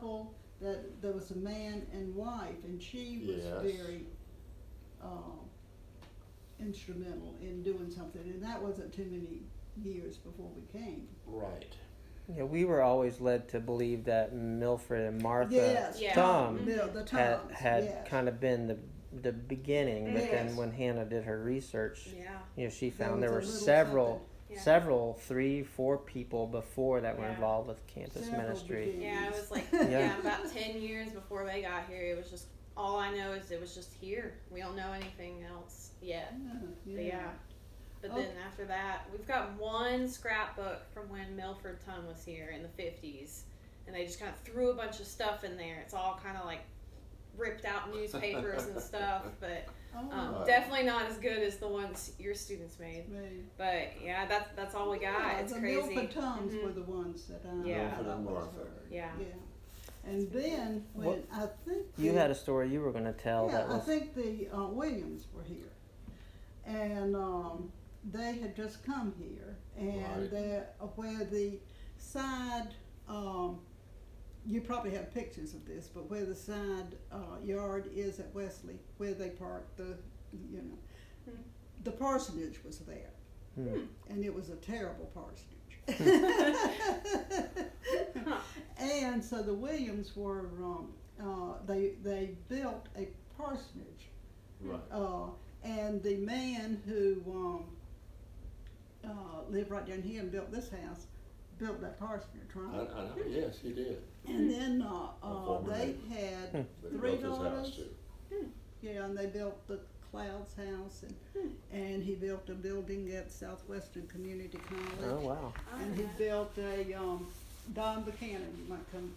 couple that there was a man and wife, and she was Yes. very instrumental in doing something, and that wasn't too many years before we came. Right. Yeah, we were always led to believe that Milford and Martha Yes, Yeah. Tom The had Toms, had yes. kind of been the beginning, but Yes. then when Hannah did her research, Yeah. she There found was there a were little several, something. Yeah. several, 3, 4 people before that were Yeah. involved with campus Several ministry. beginnings. Yeah, it was like Yeah. about 10 years before they got here. It was just all I know is it was just here. We don't know anything else yet. But yeah. But then after that, we've got one scrapbook from when Milford Ton was here in the 50s, and they just kind of threw a bunch of stuff in there. It's all kind of like ripped out newspapers and stuff, but definitely not as good as the ones your students made. But yeah, that's all we got. It's the crazy. Milford Toms were the ones that I Yeah. Milford and always Martha. heard. Yeah. And then when I think You had a story you were going to tell that I was. think the Williams were here, and they had just come here, and Right. they're where the side. You probably have pictures of this, but where the side yard is at Wesley, where they parked the parsonage was there, and it was a terrible parsonage. And so the Williams were they built a parsonage, Right. and the man who lived right down here and built this house built that parsonage, I right? know. Yes, he did. And then former they neighbor. had They 3 built his house daughters. too. Yeah, and they built the Clouds house, and he built a building at Southwestern Community College. Oh, wow. And he built a Don Buchanan, you might come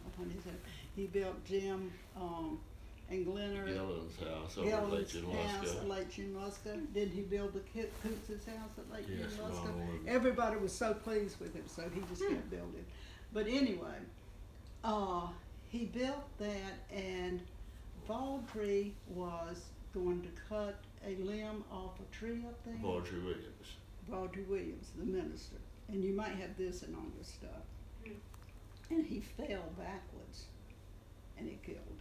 upon his head. He built Jim and Glenner Gillen's house over at Lake Gillen's house at Junaluska. Lake Junaluska. Didn't he build the Coots' house at Lake Yes, Junaluska? Ronald and- Everybody was so pleased with him, so he just kept building. But anyway, he built that, and Vaudrey was going to cut a limb off a tree up there. Vaudrey Williams. Vaudrey Williams, the minister, and you might have this in all your stuff. And he fell backwards, and he killed him.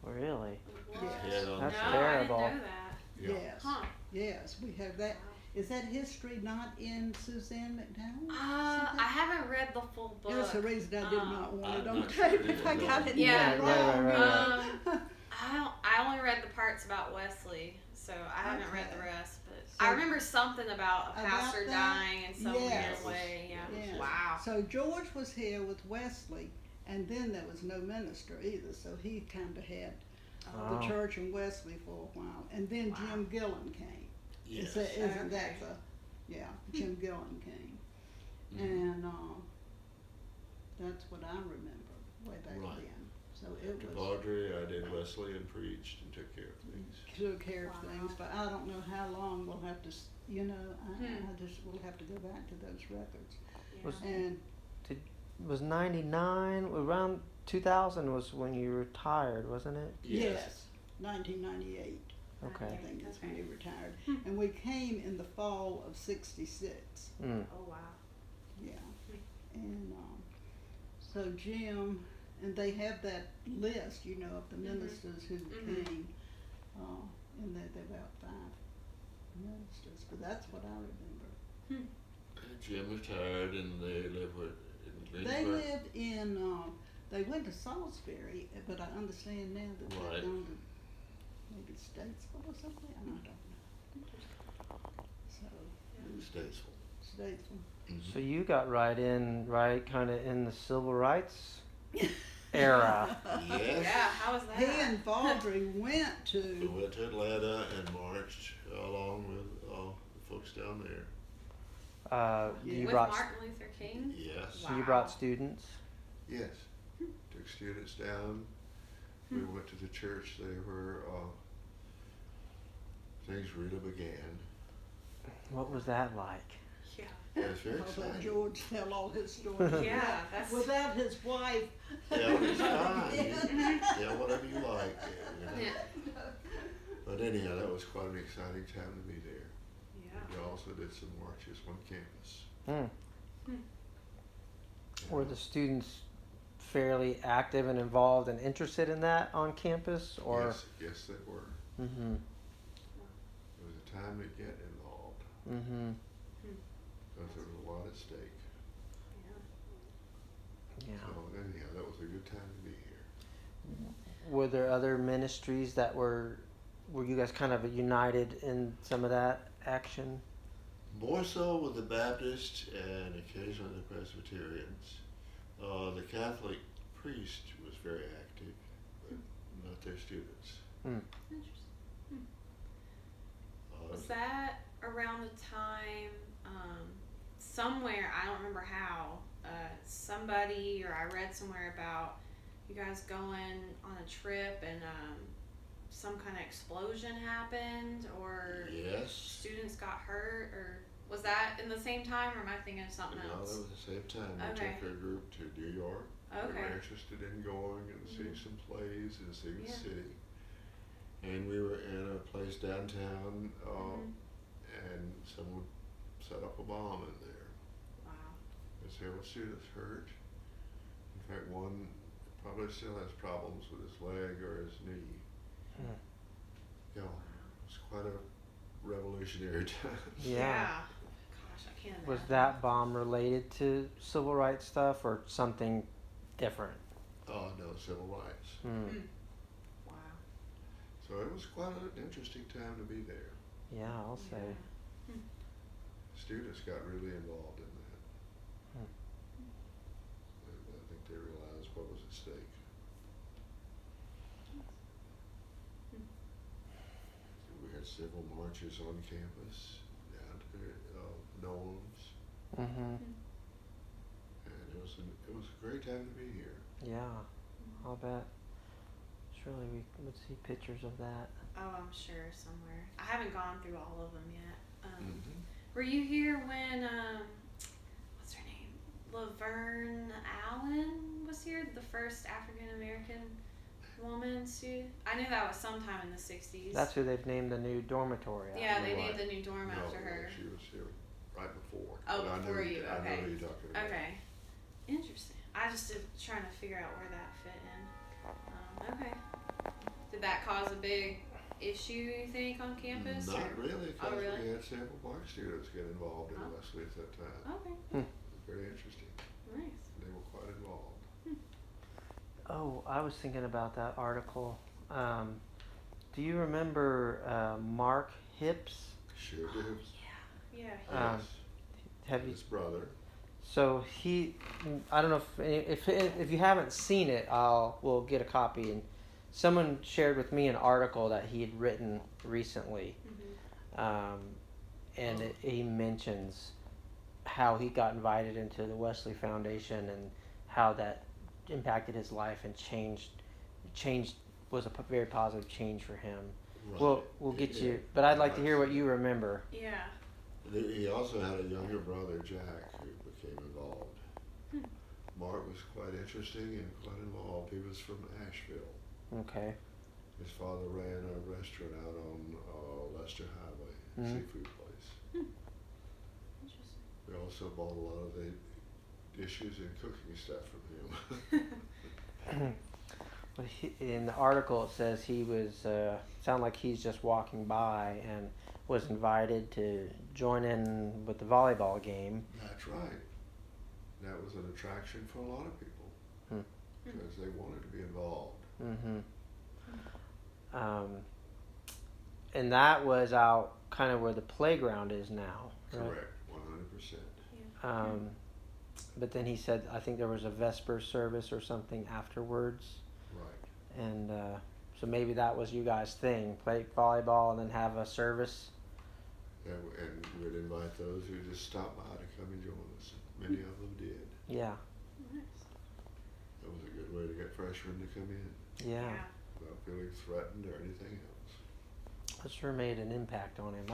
Really? What? Head on That's the No, side. terrible. I didn't know that. Yeah. Yes, Huh. yes, we have that. Is that history not in Suzanne McDowell? I haven't read the full book. That's the reason I did not want it I'm on not sure tape it if I is got on- it Yeah, wrong. right. I only read the parts about Wesley, so I haven't read the Okay. rest. But So- I remember something about a About pastor that? dying and someone Yes. ran away. Yeah. Yes. Wow. So George was here with Wesley, and then there was no minister either, so he kind of had Wow. the church in Wesley for a while, and then Wow. Jim Gillen came. Yes. Isn't that Okay. Jim Gillen came, and that's what I remember way back Right. then. So it To was Vaudrey, I did Wesley and preached and took care of things. took care of Wow. things, but I don't know how long we'll have to, I just will have to go back to those records. Yeah. Was- And Was 99, around 2000 was when you retired, wasn't it? yes, 1998. Okay. I think that's when Okay. he retired, and we came in the fall of '66. Mm. Oh wow. Yeah, and so Jim, and they have that list, of the ministers who came, and there about 5 ministers, but that's what I remember. Jim retired and they live in They Greensburg. lived in, they went to Salisbury, but I understand now that Right. they've gone to maybe Statesville or something, I don't know. So, Statesville. Statesville. So you got right kind of in the civil rights era. Yes. Yeah. How was that? He and Vaudrey went We to, went to Atlanta and marched along with all the folks down there. You With brought Martin Luther King. Yes. so you Wow. brought students. Yes. Took students down. We went to the church there where things really began. What was that like? Yeah. Yeah, it's very I'll let exciting. George tell all his stories. Yeah. That's. Without his wife. Yeah, it's fine. Yeah, whatever you like. Yeah. Yeah. But anyhow, that was quite an exciting time to be there. Yeah. We also did some marches on campus. Mm. Were the students fairly active and involved and interested in that on campus, or? Yes, they were. Mm-hmm. It was a time to get involved Mm-hmm. because there was a lot at stake. Yeah. So anyhow, that was a good time to be here. Were there other ministries that were you guys kind of united in some of that action? More so with the Baptists and occasionally the Presbyterians. The Catholic priest was very active, but not their students. Interesting. Was that around the time, somewhere, I don't remember how, somebody, or I read somewhere about you guys going on a trip and some kind of explosion happened, or Yes. students got hurt, or was that in the same time, or am I thinking of something No, else? that was the same time. We Okay. took our group to New York. We Okay. were interested in going and seeing some plays and seeing the Yeah. city. And we were in a place downtown, and someone set up a bomb in there. Wow. There's several students hurt. In fact, one probably still has problems with his leg or his knee. Yeah, it was quite a revolutionary time. Yeah. Gosh, I can't imagine. Was that bomb related to civil rights stuff or something different? Oh, no, civil rights. Wow. So it was quite an interesting time to be there. Yeah, I'll say. Students got really involved in that. Hmm. And I think they realized what was at stake. We had civil marches on campus, down to Nolan's, Mm-hmm. and it was a great time to be here. Yeah, I'll bet. Surely we would see pictures of that. Oh, I'm sure somewhere. I haven't gone through all of them yet. Were you here when what's her name, Laverne Allen was here? The first African American woman student. I knew that was sometime in the '60s. That's who they've named the new dormitory after. Yeah, they Right. named the new dorm after her. She was here right before. Oh, But before you, I know okay. who you're talking about. Okay, interesting. I just trying to figure out where that fit in. Okay. Did that cause a big issue, you think, on campus? Not or? really, because Oh, really? we had several bar students get involved in Oh. Wesley at that time. Okay, Very interesting. nice. They were quite involved. Oh, I was thinking about that article. Do you remember Mark Hips? Sure did. Yeah. Yes. Have you? His brother. So I don't know if you haven't seen it, we'll get a copy. And someone shared with me an article that he had written recently, and he mentions how he got invited into the Wesley Foundation and how that impacted his life and was a very positive change for him. Right. We'll get Yeah. you, but I'd like to hear what you remember. Yeah. He also had a younger brother, Jack, who became involved. Mark was quite interesting and quite involved. He was from Asheville. Okay. His father ran a restaurant out on Lester Highway, a seafood place. Interesting. We also bought a lot of the dishes and cooking stuff from him. Well, in the article it says he was sound like he's just walking by and was invited to join in with the volleyball game. That's right. That was an attraction for a lot of people because they wanted to be involved. And that was out kind of where the playground is now. Right? Correct, 100%. But then he said, I think there was a Vesper service or something afterwards. Right. And so maybe that was you guys' thing, play volleyball and then have a service. Yeah, and we'd invite those who just stopped by to come and join us. Many of them did. Yeah. Nice. That was a good way to get freshmen to come in Yeah. without feeling threatened or anything else. It sure made an impact on him.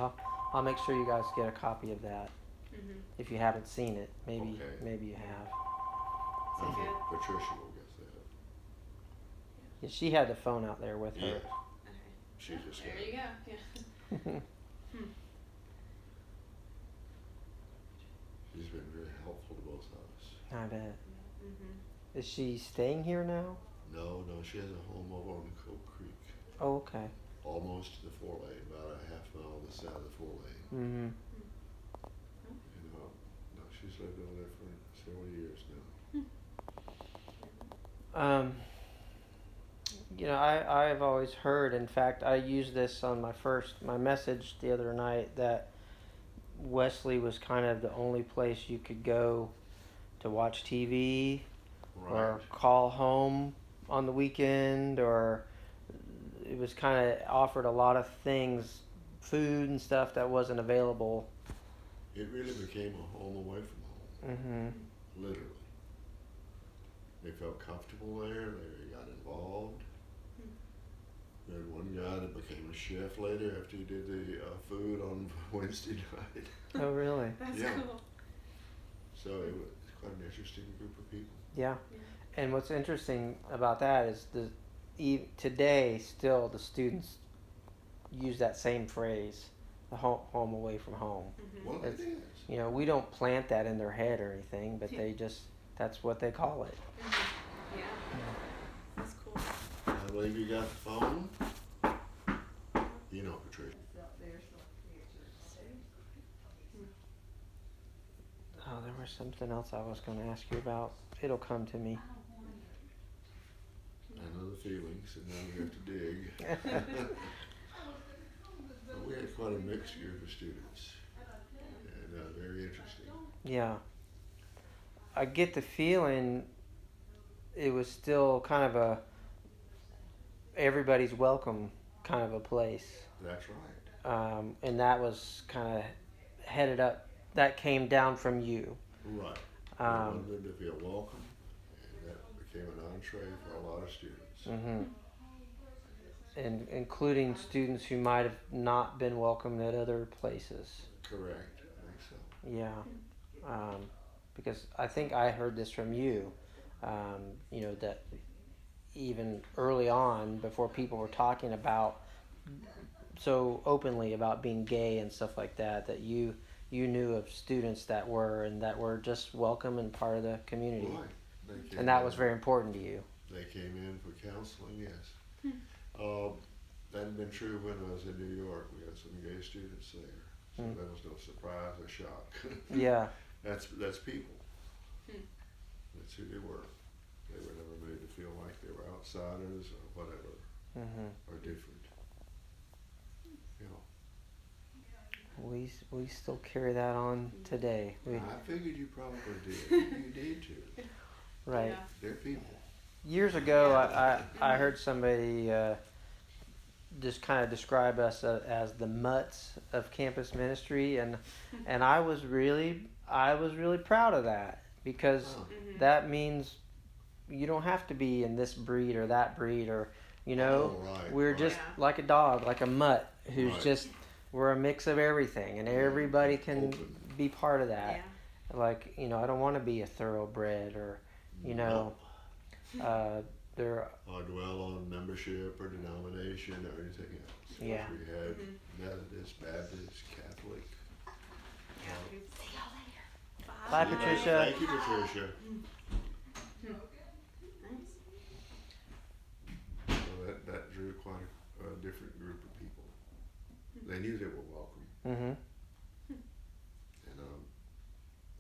I'll make sure you guys get a copy of that. If you haven't seen it, maybe you have. I think Patricia will get that. Yeah, she had the phone out there with her. Yes. Okay. She just There got you it. go. Yeah. She's been very helpful to both of us. I bet. Is she staying here now? No, she has a home over on Coal Creek, Oh, okay. almost to the 4-lane, about a half mile on the side of the 4-lane. Mm-hmm. And no, she's lived over there for several years now. I've always heard, in fact, I used this on my message the other night, that Wesley was kind of the only place you could go to watch TV or Right. call home on the weekend, or it was kind of offered a lot of things, food and stuff that wasn't available. It really became a home away from home. Mm-hmm. Literally. They felt comfortable there. They got involved. We had one guy that became a chef later after he did the food on Wednesday night. Oh, really? That's Yeah. cool. So it was quite an interesting group of people. Yeah. Yeah. And what's interesting about that is today still the students use that same phrase, the home away from home. Mm-hmm. Well, it is. We don't plant that in their head or anything, but that's what they call it. Mm-hmm. Yeah. That's cool. I believe you got the phone. You know, Patricia. Oh, there was something else I was going to ask you about. It'll come to me. I know the feelings, and now we have to dig. But we had quite a mixed group of students, and very interesting. Yeah. I get the feeling it was still kind of everybody's welcome kind of a place. That's right. And that was kind of headed up, that came down from you. Right. We wanted them to feel welcome, and that became an entree for a lot of students. Mm-hmm. And including students who might have not been welcomed at other places. Correct. I think so. Yeah. Because I think I heard this from you, that even early on, before people were talking about so openly about being gay and stuff like that, that you knew of students that were just welcome and part of the community. Right. And that was very important to you. They came in for counseling, yes. That had been true when I was in New York. We had some gay students there. So that was no surprise or shock. Yeah. That's people. That's who they were. They were never made to feel like they were outsiders or whatever, or different. We still carry that on today. I figured you probably did. You did too. Right. Yeah. They're people. Years ago, I heard somebody just kind of describe us as the mutts of campus ministry, and I was really proud of that, because that means you don't have to be in this breed or that breed, or we're just like a dog, like a mutt who's just, we're a mix of everything, and everybody can be part of that. Yeah. Like, I don't want to be a thoroughbred, or there. Or dwell on membership or denomination or anything else. Yeah. We had Methodist, Baptist, Catholic. See y'all later. Bye, Patricia. Thank you, Patricia. Nice. So that drew quite a different group of people. They knew they were welcome. Mm-hmm. And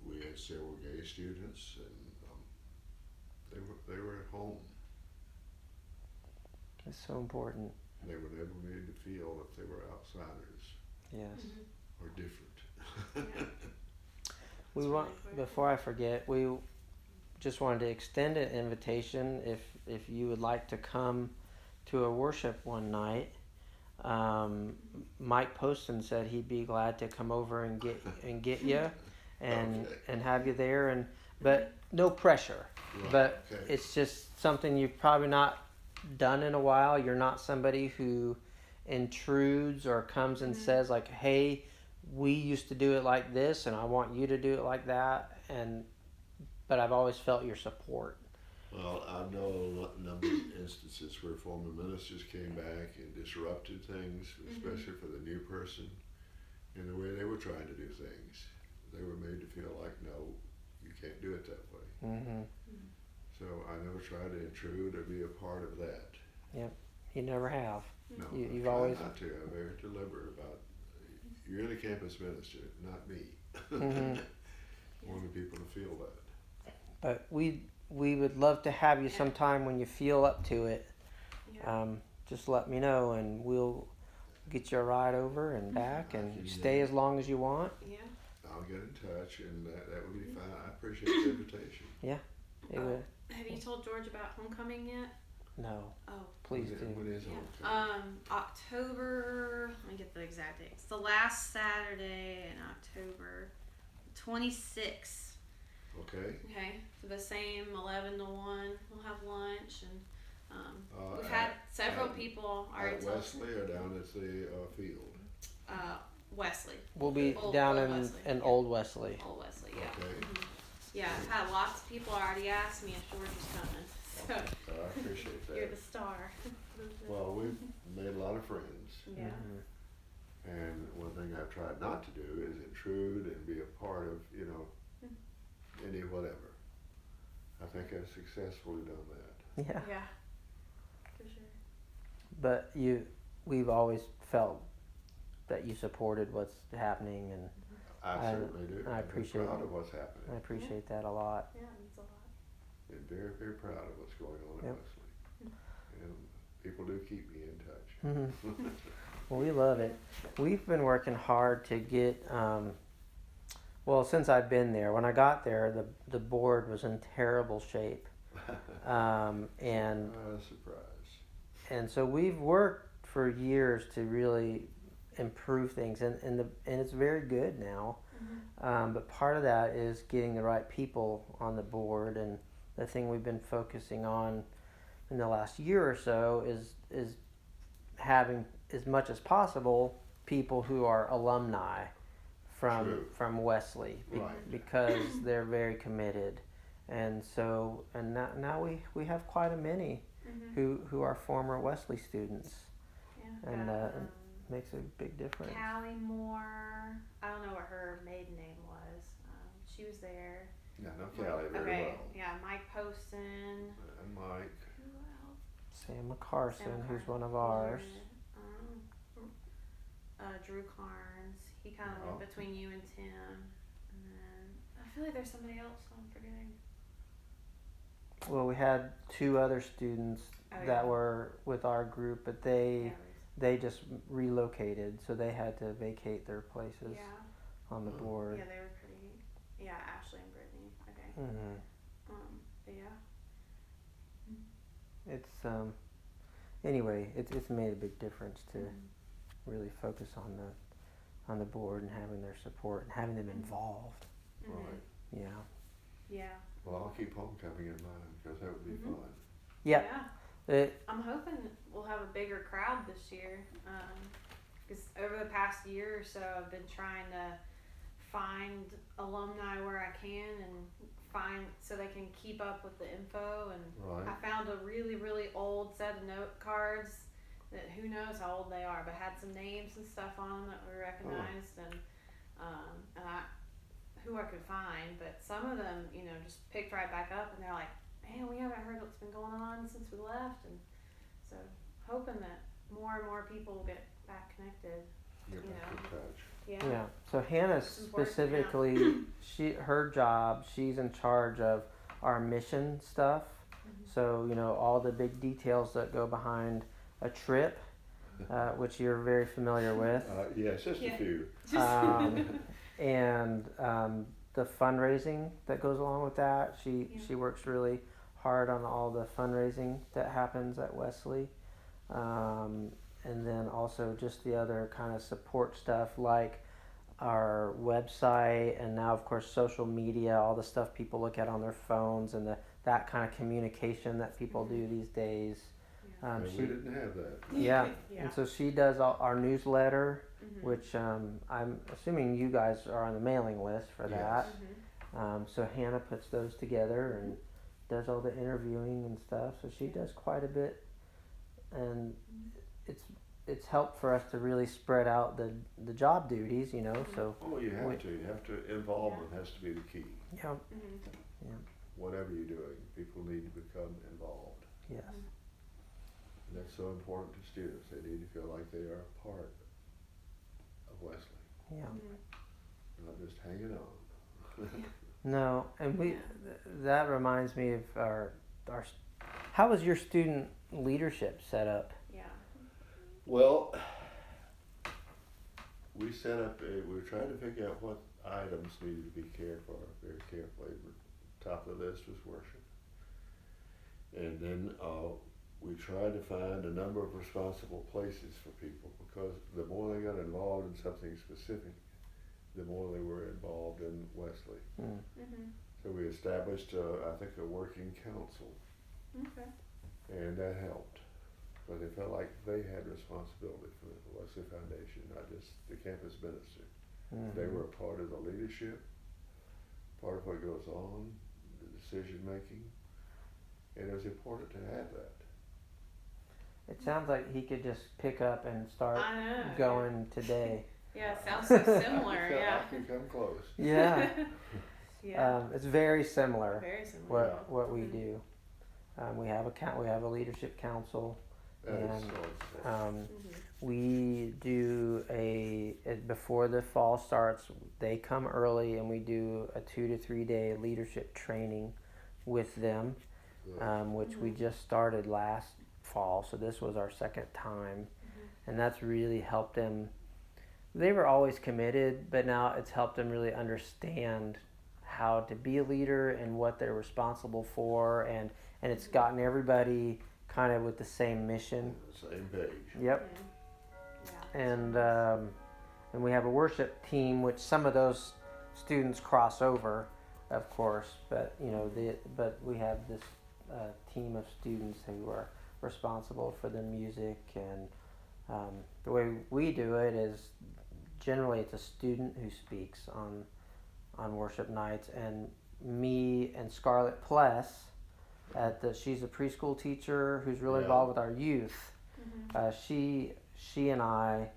we had several gay students, and they were at home. It's so important. They were never made to feel that they were outsiders Yes. or different. Before I forget, we just wanted to extend an invitation if you would like to come to a worship one night. Mike Poston said he'd be glad to come over and get you and have you there, but no pressure. Right, But okay. it's just something you've probably not done in a while. You're not somebody who intrudes or comes and says like, hey, we used to do it like this and I want you to do it like that, but I've always felt your support. Well, I know a number of instances where former ministers came back and disrupted things, especially for the new person, in the way they were trying to do things. They were made to feel like, no, you can't do it that way. So I never try to intrude or be a part of that. You never have. No, You've I try always. not to. I'm very deliberate about. You're the campus minister, not me. Mhm. I wanted people to feel that. But we would love to have you sometime when you feel up to it. Yeah. Just let me know, and we'll get you a ride over and back, and stay as long as you want. Yeah. I'll get in touch, and that would be fine. I appreciate the invitation. It would. Have you told George about homecoming yet? No, Oh. please do. When is Yeah. homecoming? October. Let me get the exact date. It's the last Saturday in October, 26th. Okay. Okay. For the same 11 to 1, we'll have lunch, and we've At- had several at- people already At tell us. Wesley or down at the field? Wesley. We'll be Old down Wesley, in yeah. Old Wesley. Old Wesley, yeah. Okay. Yeah, I've had lots of people already ask me if George was coming. So I appreciate you're that. the star. Well, we've made a lot of friends, Yeah. Mhm. and one thing I've tried not to do is intrude and be a part of, any whatever. I think I've successfully done that. Yeah. Yeah. For sure. But we've always felt that you supported what's happening, and I certainly do. I I'm appreciate proud it. of what's happening. I appreciate that a lot. Yeah, it means a lot. And very, very proud of what's going on Yep. at Wesley. And people do keep me in touch. Mhm. Well, we love it. We've been working hard to get. Well, since I've been there, when I got there, the board was in terrible shape, and Surprise. and so we've worked for years to really improve things, and it's very good now. But part of that is getting the right people on the board, and the thing we've been focusing on in the last year or so is having, as much as possible, people who are alumni True. from Wesley, Right. because they're very committed, and so now we have quite a many who are former Wesley students. Yeah. And, got, Makes a big difference. Callie Moore. I don't know what her maiden name was. She was there. Yeah, I know Callie very Okay. well. Yeah, Mike Poston. And Mike. Who else? Sam McCarson, Sam who's Carson. one of ours. Drew Carnes. He kind of Oh. went between you and Tim. And then I feel like there's somebody else I'm forgetting. Well, we had two other students Oh, that yeah. were with our group, but Yeah, they just relocated, so they had to vacate their places yeah. on the Oh. board. Yeah, they were pretty. Yeah, Ashley and Brittany. Okay. Hmm. But yeah. It's anyway, it's made a big difference to really focus on the board and having their support and having them involved. Right. Yeah. Yeah. Well, I'll keep homecoming in mind because that would be fun. Yeah. I'm hoping we'll have a bigger crowd this year. Because over the past year or so, I've been trying to find alumni where I can and find so they can keep up with the info. And Right. I found a really, really old set of note cards that who knows how old they are, but had some names and stuff on them that we recognized and who I could find. But some of them, just picked right back up, and they're like, man, we haven't heard what's been going on since we left. And so hoping that more and more people will get back connected. Get back in touch. Yeah. So Hannah It's important, specifically, her job, she's in charge of our mission stuff. So all the big details that go behind a trip, which you're very familiar with, Yes, just a few. and the fundraising that goes along with that. She works really hard on all the fundraising that happens at Wesley. And then also just the other kind of support stuff like our website, and now of course social media, all the stuff people look at on their phones, and that kind of communication that people do these days. And we didn't have that. Yeah. And so she does our newsletter, which I'm assuming you guys are on the mailing list for that. So Hannah puts those together and does all the interviewing and stuff. So she does quite a bit, and it's helped for us to really spread out the job duties, So Oh, you have to. You have to. Involvement has to be the key. yeah. whatever you're doing, people need to become involved. Yes. And that's so important to students. They need to feel like they are a part of Wesley, Yeah. not just hanging on. No, and that reminds me of our. How was your student leadership set up? Yeah. Well, we set up we were trying to figure out what items needed to be cared for very carefully. Top of the list was worship. And then we tried to find a number of responsible places for people, because the more they got involved in something specific, the more they were involved in Wesley. So we established, I think, a working council. Okay. And that helped, because they felt like they had responsibility for the Wesley Foundation, not just the campus minister. They were a part of the leadership, part of what goes on, the decision making, and it was important to have that. It sounds like he could just pick up and start I know. going today. Yeah, it sounds so similar. I can come close. Yeah. Yeah. It's very similar. Very similar. What we do. We have a leadership council, and we do before the fall starts. They come early, and we do a 2 to 3 day leadership training with them, which we just started last fall. So this was our second time, and that's really helped them. They were always committed, but now it's helped them really understand how to be a leader and what they're responsible for, and it's gotten everybody kind of with the same mission. Same page. Yep. Yeah. And we have a worship team, which some of those students cross over, of course, but but we have this team of students who are responsible for the music, and the way we do it is generally it's a student who speaks on worship nights, and me and Scarlett Pless she's a preschool teacher who's really involved with our youth. She and I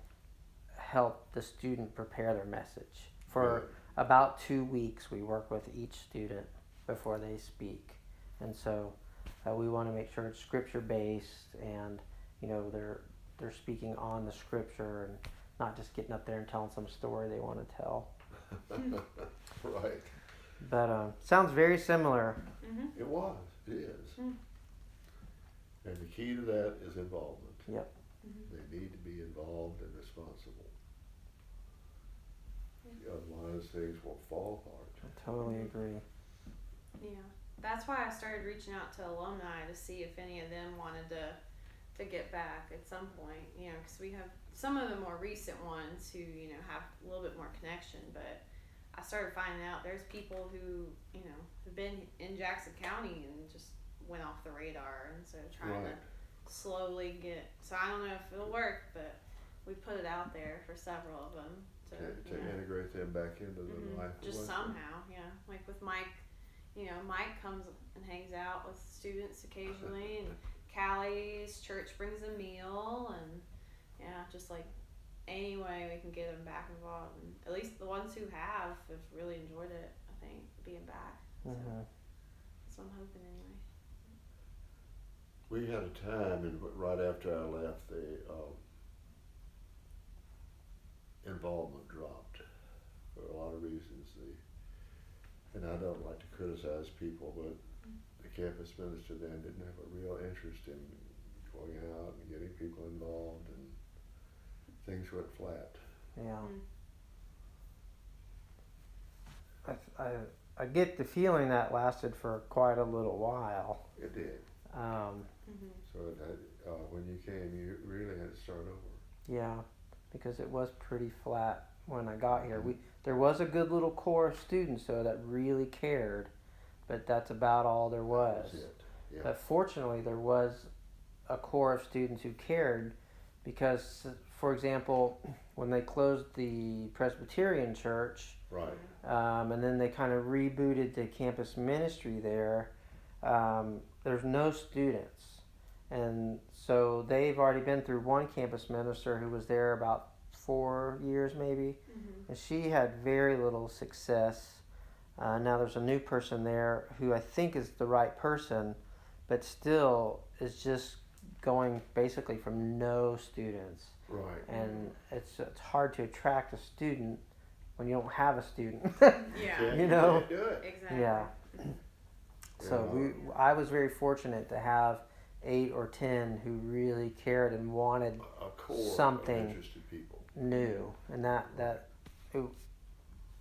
help the student prepare their message for about 2 weeks. We work with each student before they speak, and so we want to make sure it's scripture based, and they're speaking on the scripture and not just getting up there and telling some story they want to tell. Right. But sounds very similar. It is. And the key to that is involvement. Yep. They need to be involved and responsible. Otherwise, things will fall apart. I totally agree. Yeah, that's why I started reaching out to alumni to see if any of them wanted to get back at some point. Because we have some of the more recent ones who have a little bit more connection, but I started finding out there's people who have been in Jackson County and just went off the radar, and so trying to slowly get. So I don't know if it'll work, but we put it out there for several of them to integrate them back into the life. Just somehow, like with Mike. Mike comes and hangs out with students occasionally, and Callie's church brings a meal, and just like any way we can get them back involved. And at least the ones who have really enjoyed it, I think, being back. So that's what I'm hoping anyway. We had a time, and right after I left, the involvement dropped for a lot of reasons. And I don't like to criticize people, but the campus minister then didn't have a real interest in going out and getting people involved, and things went flat. Yeah. I get the feeling that lasted for quite a little while. It did. So that when you came, you really had to start over. Yeah, because it was pretty flat when I got here. There was a good little core of students though that really cared, but that's about all there was. That was it. Yeah. But fortunately, there was a core of students who cared, because, for example, when they closed the Presbyterian church, Right. And then they kind of rebooted the campus ministry there, there's no students. And so they've already been through one campus minister who was there about 4 years maybe, and she had very little success Now there's a new person there who I think is the right person, but still is just going basically from no students. Right. And it's hard to attract a student when you don't have a student. Yeah. You know? Can't do it. Exactly. Yeah. So I was very fortunate to have 8 or 10 who really cared and wanted A core something of interested people. new, and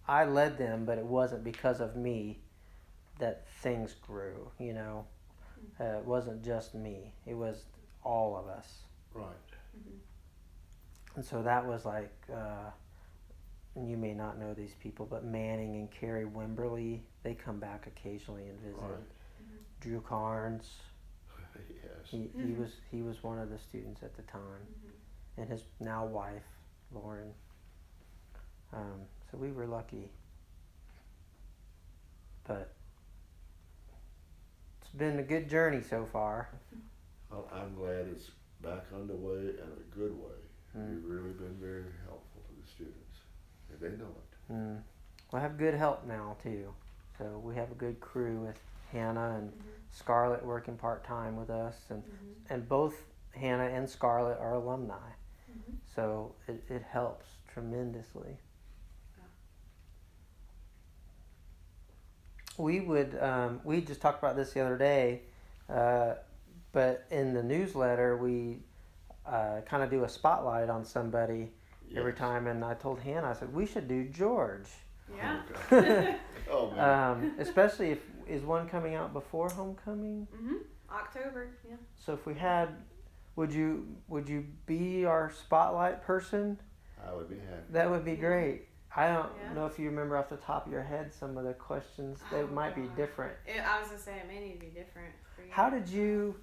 I led them, but it wasn't because of me that things grew. You know, it wasn't just me; it was all of us. Right. And so that was like, and you may not know these people, but Manning and Carrie Wimberly, they come back occasionally and visit. Right. Drew Carnes, Yes. he was one of the students at the time, and his now wife, Lauren. So we were lucky, but it's been a good journey so far. Well, I'm glad it's back underway in a good way. You've really been very helpful to the students, and they know it. We have good help now too. So we have a good crew with Hannah and Scarlett working part-time with us, and both Hannah and Scarlett are alumni. So it helps tremendously. We just talked about this the other day, but in the newsletter we kind of do a spotlight on somebody every time, and I told Hannah, I said we should do George. Yeah. Oh man. Especially if is one coming out before homecoming. October. Yeah. So if we had, would you be our spotlight person? I would be happy. That would be great. I don't know if you remember off the top of your head some of the questions. They might be different. I was gonna say it may need to be different for you. How did you?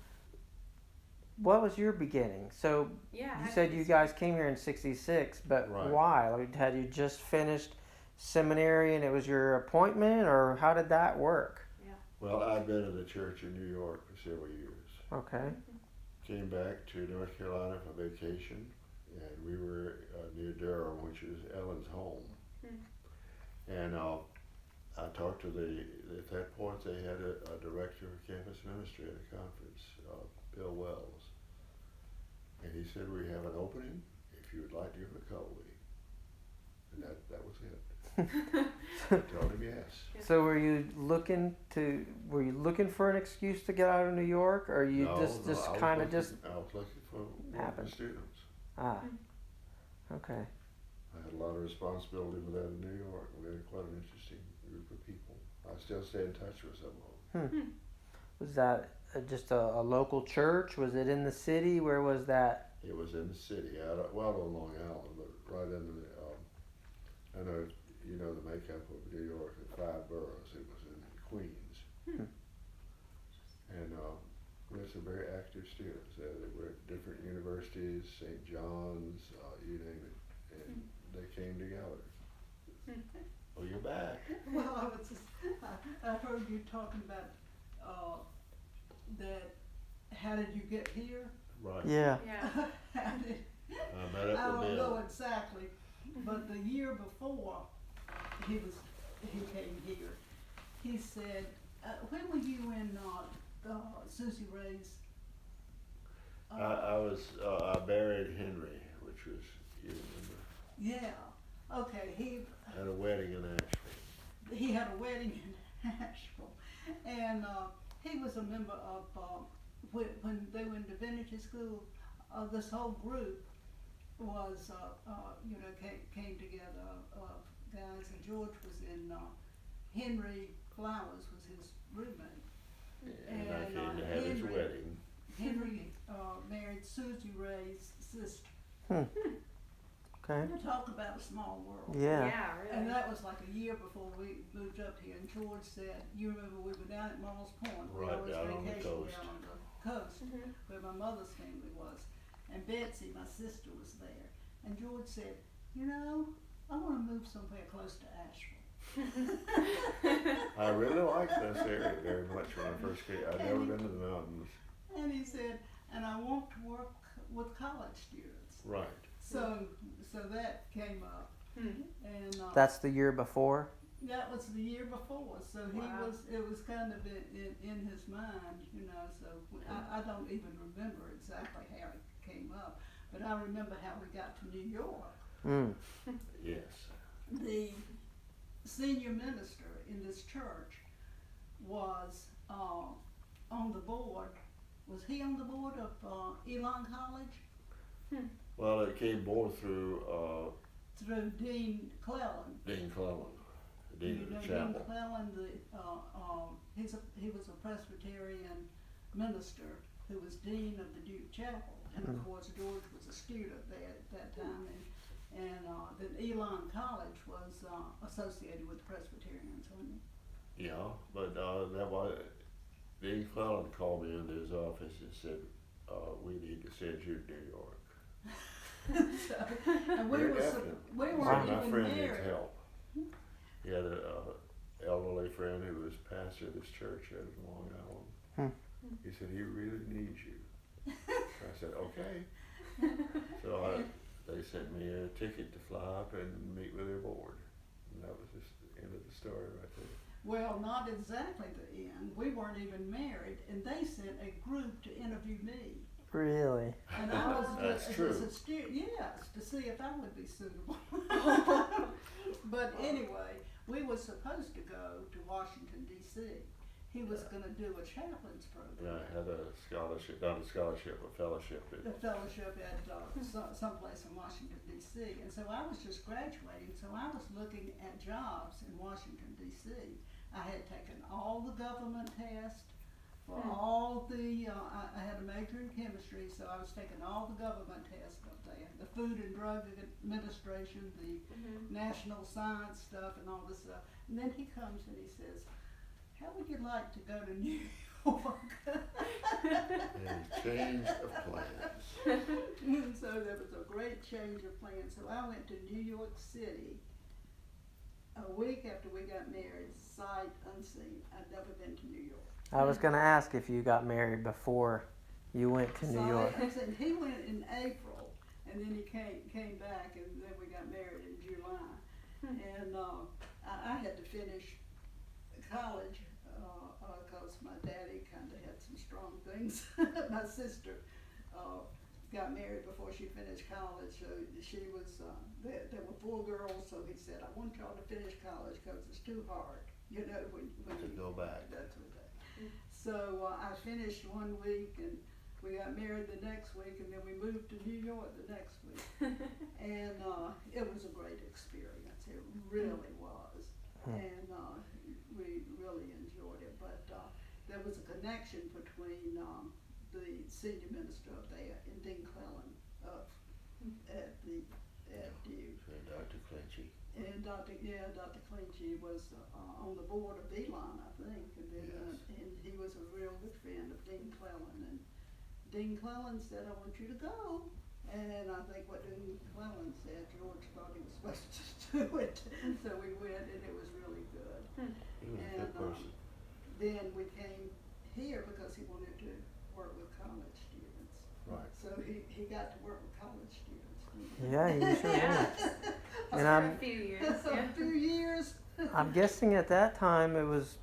What was your beginning? So you said you guys came here in '66, but why? Like, had you just finished seminary and it was your appointment, or how did that work? Well, I'd been in the church in New York for several years. Okay. Came back to North Carolina for vacation, and we were near Durham, which is Ellen's home. And I talked to at that point they had a director of campus ministry at a conference, Bill Wells. And he said, we have an opening if you would like to come to Colby. And that was it. I told him yes. So were you looking for an excuse to get out of New York, or you I was looking for happened. students. Okay. I had a lot of responsibility with that in New York. We had quite an interesting group of people. I still stay in touch with some of them. Was that just a local church? Was it in the city? Where was that? It was in the city, on Long Island, but right in the, I know, you know the makeup of New York, the 5 boroughs. It was in Queens. And we had some very active students. They were at different universities, St. John's, you name it, and they came together. Oh, you're back. Well, I heard you talking about that. How did you get here? Right. Yeah. How did, I met up I with don't Bill. know exactly, but the year before he came here, he said, when were you in Susie Ray's? I buried Henry, which was, you remember, Yeah. Okay. He at a wedding in Asheville. He had a wedding in Asheville, and he was a member of when they were in divinity school. This whole group was came together, guys, and George was in. Henry Flowers was his roommate, And I came to have his wedding. Henry married Susie Ray's sister. Okay. Talk about a small world. Yeah. Really. And that was like a year before we moved up here. And George said, you remember we were down at Marl's Point. Right, down on the coast. Down on the coast, where my mother's family was. And Betsy, my sister, was there. And George said, I want to move somewhere close to Asheville. I really liked this area very much when I first came. I'd never been to the mountains. And he said, and I want to work with college students. Right. So that came up. And That's the year before. That was the year before, so Wow. it was kind of in his mind, you know, so I don't even remember exactly how it came up, but I remember how we got to New York. Mm. Yes. The senior minister in this church was on the board. Was he on the board of Elon College? Well, it came more through Through Dean Clellan. Dean Clellan, Dean You of know, the Dean chapel. Clellan, he was a Presbyterian minister who was dean of the Duke Chapel, and of course George was a student there at that time, and then Elon College was associated with Presbyterians, wasn't it? Yeah, but that was Dean Clellan called me into his office and said, "We need to send you to New York." So, and we Very were definite. we He weren't said, "My even friend needs married. help." He had an elderly friend who was pastor of this church out in Long Island. He said, "He really needs you." I said, "Okay." So they sent me a ticket to fly up and meet with their board. And that was just the end of the story right there. Well, not exactly the end. We weren't even married, and they sent a group to interview me. Really? And I was That's just true. a student, yes, to see if I would be suitable. But anyway, we were supposed to go to Washington, D.C. He was going to do a chaplain's Yeah, program, I had a scholarship, not a scholarship, a fellowship. a fellowship at someplace in Washington, D.C. And so I was just graduating, so I was looking at jobs in Washington, D.C. I had taken all the government tests for all the, I had a major in chemistry, so I was taking all the government tests up there. The Food and Drug Administration, the National Science stuff and all this stuff. And then he comes and he says, "How would you like to go to New York?" And change of plans. And so there was a great change of plans. So I went to New York City a week after we got married, sight unseen. I'd never been to New York. I was gonna ask if you got married before you went to New York. Sight unseen. He went in April, and then he came back, and then we got married in July. And I had to finish college because my daddy kind of had some strong things. My sister got married before she finished college, so she was, there were 4 girls, so he said, "I want y'all to finish college because it's too hard, you know, when To you go back. That's what that. So I finished one week, and we got married the next week, and then we moved to New York the next week. And it was a great experience. It really was. And we really enjoyed it. But there was a connection between the senior minister up there and Dean Clellan at Duke. And Dr. Clenchey. And Dr. Clenchey was on the board of Elon, I think, and then Yes. and he was a real good friend of Dean Clellan. And Dean Clellan said, "I want you to go." And I think what Dean Clellan said, George thought he was supposed to do it. So we went, and it was really good. He was a good And person. then we came here because he wanted to work with college students. Right. So he got to work with college students. Yeah, you sure Yeah. did. For And a few years. A Yeah. few years. I'm guessing at that time it was,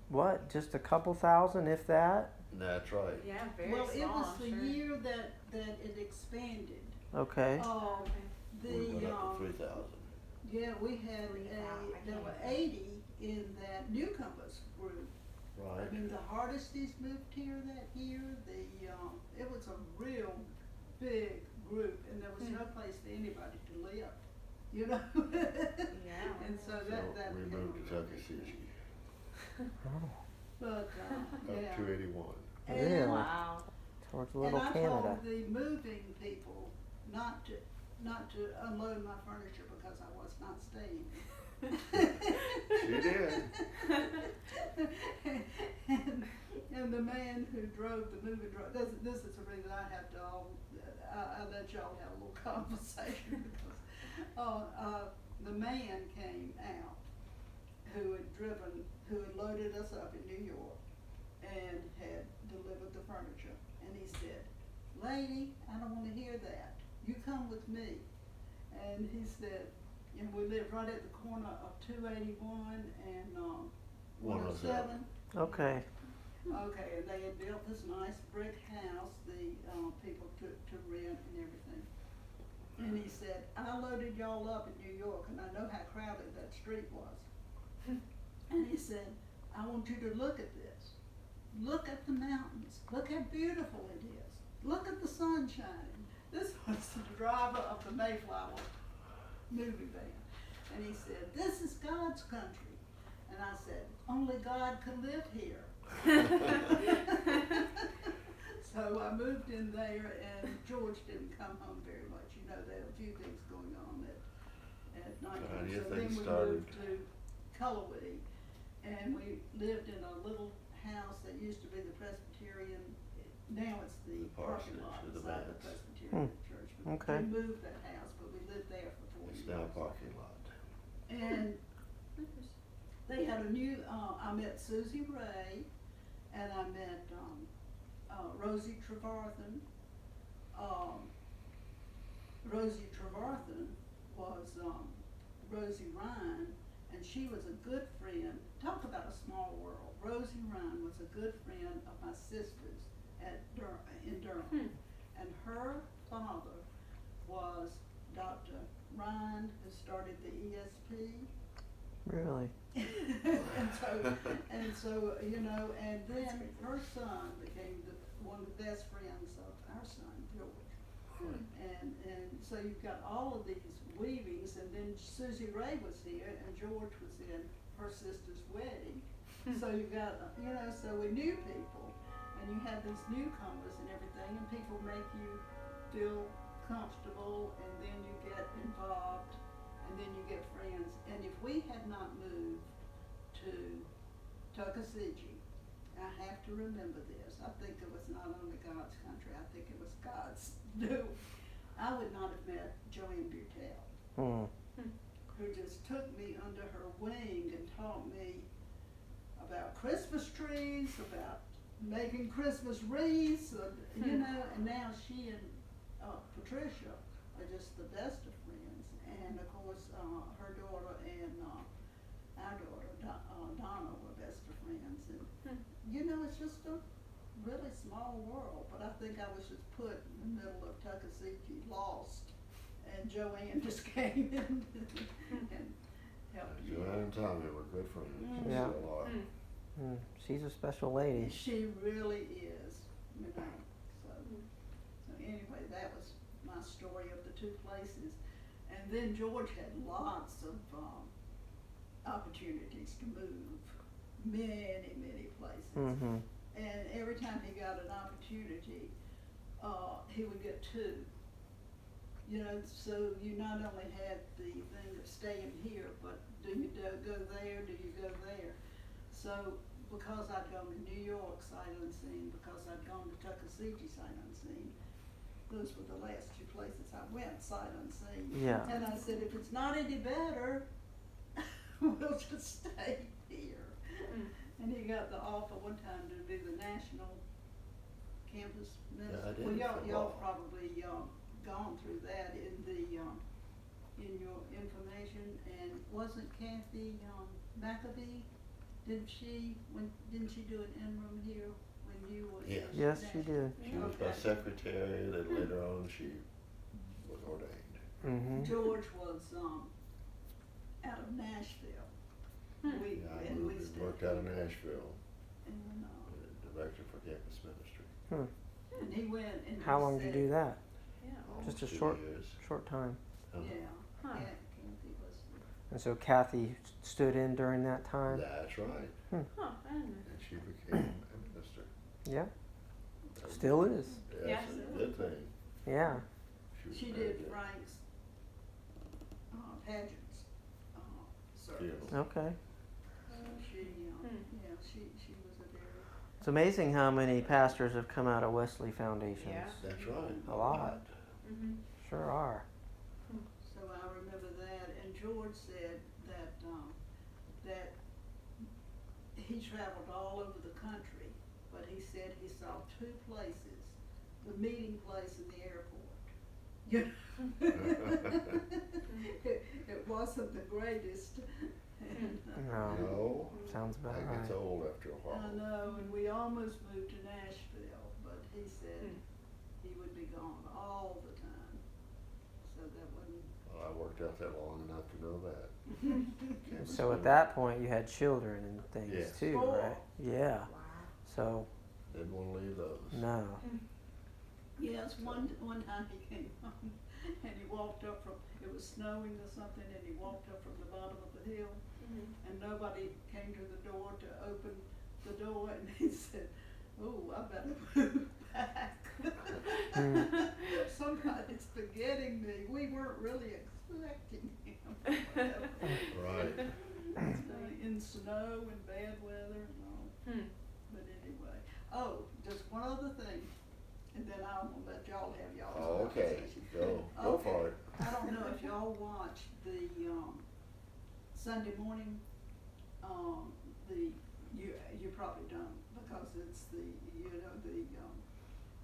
what, just a couple thousand, if that? That's right. Yeah, very Well, small. it was I'm the sure. year that it expanded. Okay. Okay. We went up to The 3,000. yeah, we had 3,000, there were 80 in that newcomers group. Right. I mean, the Hardesties moved here that year. It was a real big group, and there was no place for anybody to live. You know. Yeah. And so So that we became moved to a real big Tuckasegee. thing. Oh, But yeah. Up 281. Really? And, Wow. towards and little I Canada. told the moving people not to unload my furniture because I was not staying. She did. and the man who drove the moving truck, this is the reason I have to I let y'all have a little conversation because the man came out who had loaded us up in New York and had delivered the furniture, and he said, "Lady, I don't want to hear that. You come with me." And he said, And we lived right at the corner of 281 and 107. 107. Okay. Okay, and they had built this nice brick house, the people took to rent and everything. And he said, I loaded y'all up in New York, and I know how crowded that street was. And he said, I want you to look at this. Look at the mountains. Look how beautiful it is. Look at the sun shining. This was the driver of the Mayflower movie van. And he said, this is God's country. And I said, only God could live here. So I moved in there, and George didn't come home very much. You know, there were a few things going on at night. How do you So think then we started? moved to Cullowhee, and we lived in a little house that used to be the Presbyterian. Now it's the parking parsonage lot of the beside the Vance. Presbyterian church. But Okay. we moved that house, but we lived there for 4 It's years. now a parking lot. And they had a new, I met Susie Ray, and I met Rosie Trevarthen. Rosie Trevarthen was Rosie Ryan, and she was a good friend. Talk about a small world. Rosie Ryan was a good friend of my sister's in Durham. And her father was Dr. Ryan, who started the ESP. Really? and so, you know, and then her son became one of the best friends of our son, George. And so you've got all of these weavings, and then Susie Ray was here, and George was in her sister's wedding. So you've got, you know, so we knew people, and you have these newcomers and everything, and people make you feel comfortable, and then you get involved, and then you get friends. And if we had not moved to Tuckasegee, I have to remember this, I think it was not only God's country, I think it was God's doing. I would not have met Joanne Butel, who just took me under her wing and taught me about Christmas trees, about making Christmas wreaths, you know, and now she and Patricia are just the best of friends. And of course, her daughter and our daughter, Donna, were best of friends. And, you know, it's just a really small world, but I think I was just put in the middle of Tuckasegee, lost, and Joanne just came in and helped me. Joanne and Tommy were good friends. She Yeah. still are. She's a special lady. She really is, you know. So anyway, that was my story of the two places. And then George had lots of opportunities to move, many places. And every time he got an opportunity, he would get two. You know, so you not only had the thing of staying here, but do you go there, do you go there? So because I'd gone to New York sight unseen, because I'd gone to Tuckasegee sight unseen, those were the last two places I went sight unseen. Yeah. And I said, if it's not any better, we'll just stay here. And he got the offer one time to do the national campus ministry. I did Well, for a y'all while. probably gone through that in your information. And wasn't Kathy Maccabee? Didn't she do an interim here when you were? Yes. Yes, she did. She was my secretary, then later on she was ordained. George was out of Nashville. We Yeah, I and we moved and stayed worked out of here. Nashville, And, director for campus ministry. and he went and How he long did you said, do that? Yeah. Just a Almost 2 short- years. Short time. Uh-huh. Yeah. Huh. Kathy was. And so Kathy stood in during that time? That's right. Huh, I didn't know. And she became a minister. Yeah. And Still is. That's Yeah, a still. good thing. Yeah. was She very did good. Frank's pageants service. Yeah. Okay. She, yeah, she was a very. It's amazing how many pastors have come out of Wesley Foundations. Yeah. That's right. A lot. Mm-hmm. Sure are. So I remember that, and George said that that he traveled all over the country, but he said he saw two places: the meeting place and the airport. You know? It wasn't the greatest. And, No. No, Sounds about that right. gets old after a I while. know, and we almost moved to Nashville, but he said he would be gone all the time. So that wouldn't. Well, I worked out that long enough to know that. Can't So at spend- that point, you had children and things Yes. too, 4. right? Yeah. So Didn't want to leave those. no. Yes, one time he came home and he walked up from, it was snowing or something, and he walked up from the bottom of the hill, and nobody came to the door to open the door, and he said, "Oh, I better move back." Somebody's forgetting me. We weren't really expecting him. Right. In snow and bad weather and all. But anyway, oh, just one other thing, and then I'm gonna let y'all have y'all's Oh, okay, conversation. go Okay. for it. I don't know if y'all watch the Sunday morning, you probably don't, because it's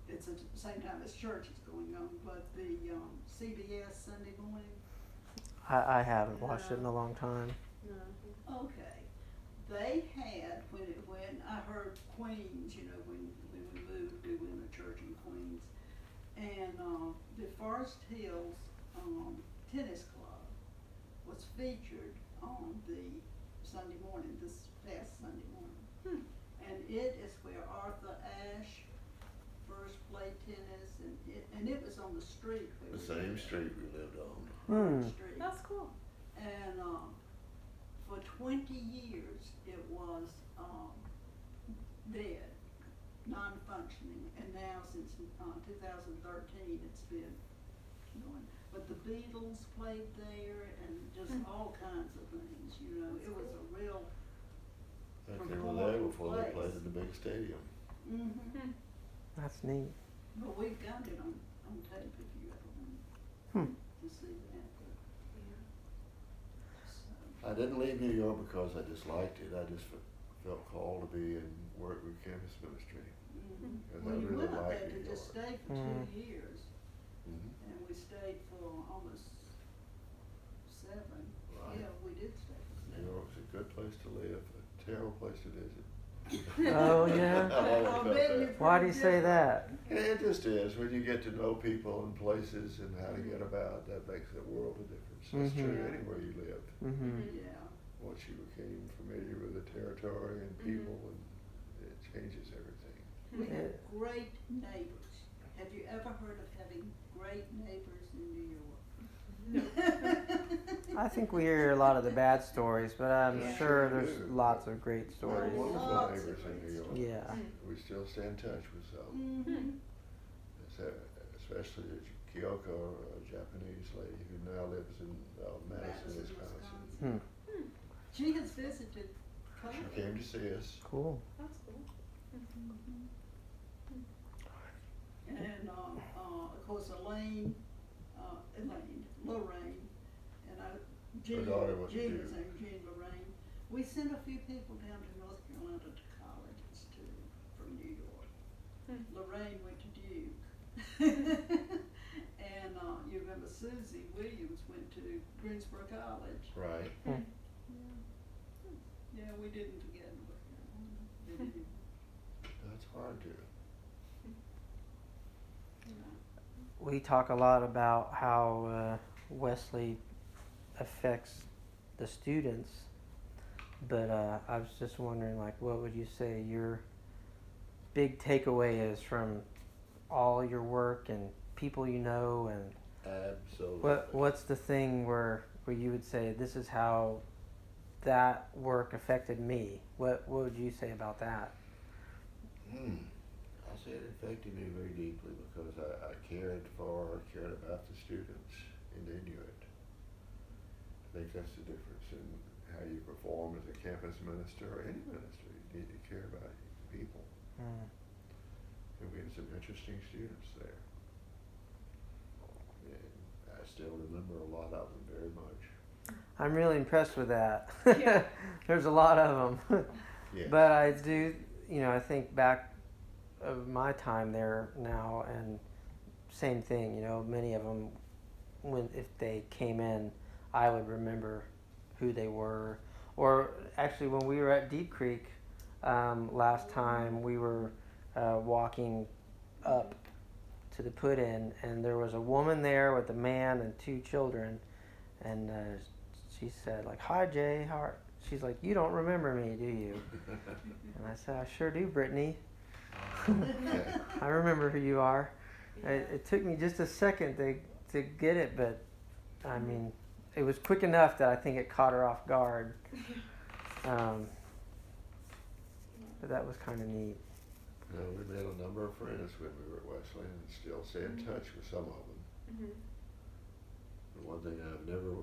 it's at the same time as church is going on, but the CBS Sunday morning. I haven't watched it in a long time. No. Okay, they had, when I heard Queens, when we moved, we were in a church in Queens, and the Forest Hills Tennis Club was featured on the Sunday morning, this past Sunday morning. And it is where Arthur Ashe first played tennis, and it was on the street where The we same lived. street we lived on. Street. That's cool. And for 20 years it was dead, non-functioning, and now since 2013 it's been going. But the Beatles played there, and just all kinds of things. It was a real. I think they were there before they Place. played in the big stadium. That's neat. But we've got it on tape if you ever want to see that. So. I didn't leave New York because I disliked it. I just felt called to be and work with campus ministry. And Well, I you really went up like there to New just York. stay for 2 years, Mhm. and we stayed for almost 7. Right. Yeah, we did stay for 7. New York's a good place to live, a terrible place to visit. Oh, yeah? I've always I'll felt bet that. you've Why do heard you say that? It just is. When you get to know people and places and how to get about, that makes a world of difference. That's true Mhm. anywhere you live. Yeah. Once you became familiar with the territory and people, and it changes everything. We have great neighbors. Have you ever heard of having great neighbors in New York? No. I think we hear a lot of the bad stories, but I'm Yeah. sure Sure there's do. lots of great We're stories. wonderful Lots of neighbors in great New York. Yeah. We still stay in touch with some. Mm-hmm. Especially Kyoko, a Japanese lady who now lives in Madison, Wisconsin. She has visited college. She came to see us. Cool. That's cool. And of course Lorraine, and Jean, daughter was a Jean Jew. was named Jean Lorraine. We sent a few people down to North Carolina to colleges too, from New York. Lorraine went to Duke. And you remember Susie Williams went to Greensboro College. Right. Yeah, we didn't forget North Carolina. That's hard to. We talk a lot about how Wesley affects the students, but I was just wondering, like, what would you say your big takeaway is from all your work and people you know, and Absolutely. what's the thing where you would say this is how that work affected me? What would you say about that? I say it affected me very deeply because I cared about the students and they knew it. I think that's the difference in how you perform as a campus minister or any minister. You need to care about people. And we had some interesting students there. And I still remember a lot of them very much. I'm really impressed with that. Yeah. There's a lot of them. Yes. But I do, I think back of my time there now, and same thing. You know, many of them, when if they came in, I would remember who they were. Or actually, when we were at Deep Creek last time, we were walking up to the put-in, and there was a woman there with a man and 2 children, and she said, like, "Hi, Jay, how are?" She's like, "You don't remember me, do you?" And I said, "I sure do, Brittany. I remember who you are." Yeah. It took me just a second to get it, but I mean, it was quick enough that I think it caught her off guard. But that was kind of neat. You know, we made a number of friends when we were at Wesley and still stay in touch with some of them. The one thing I've never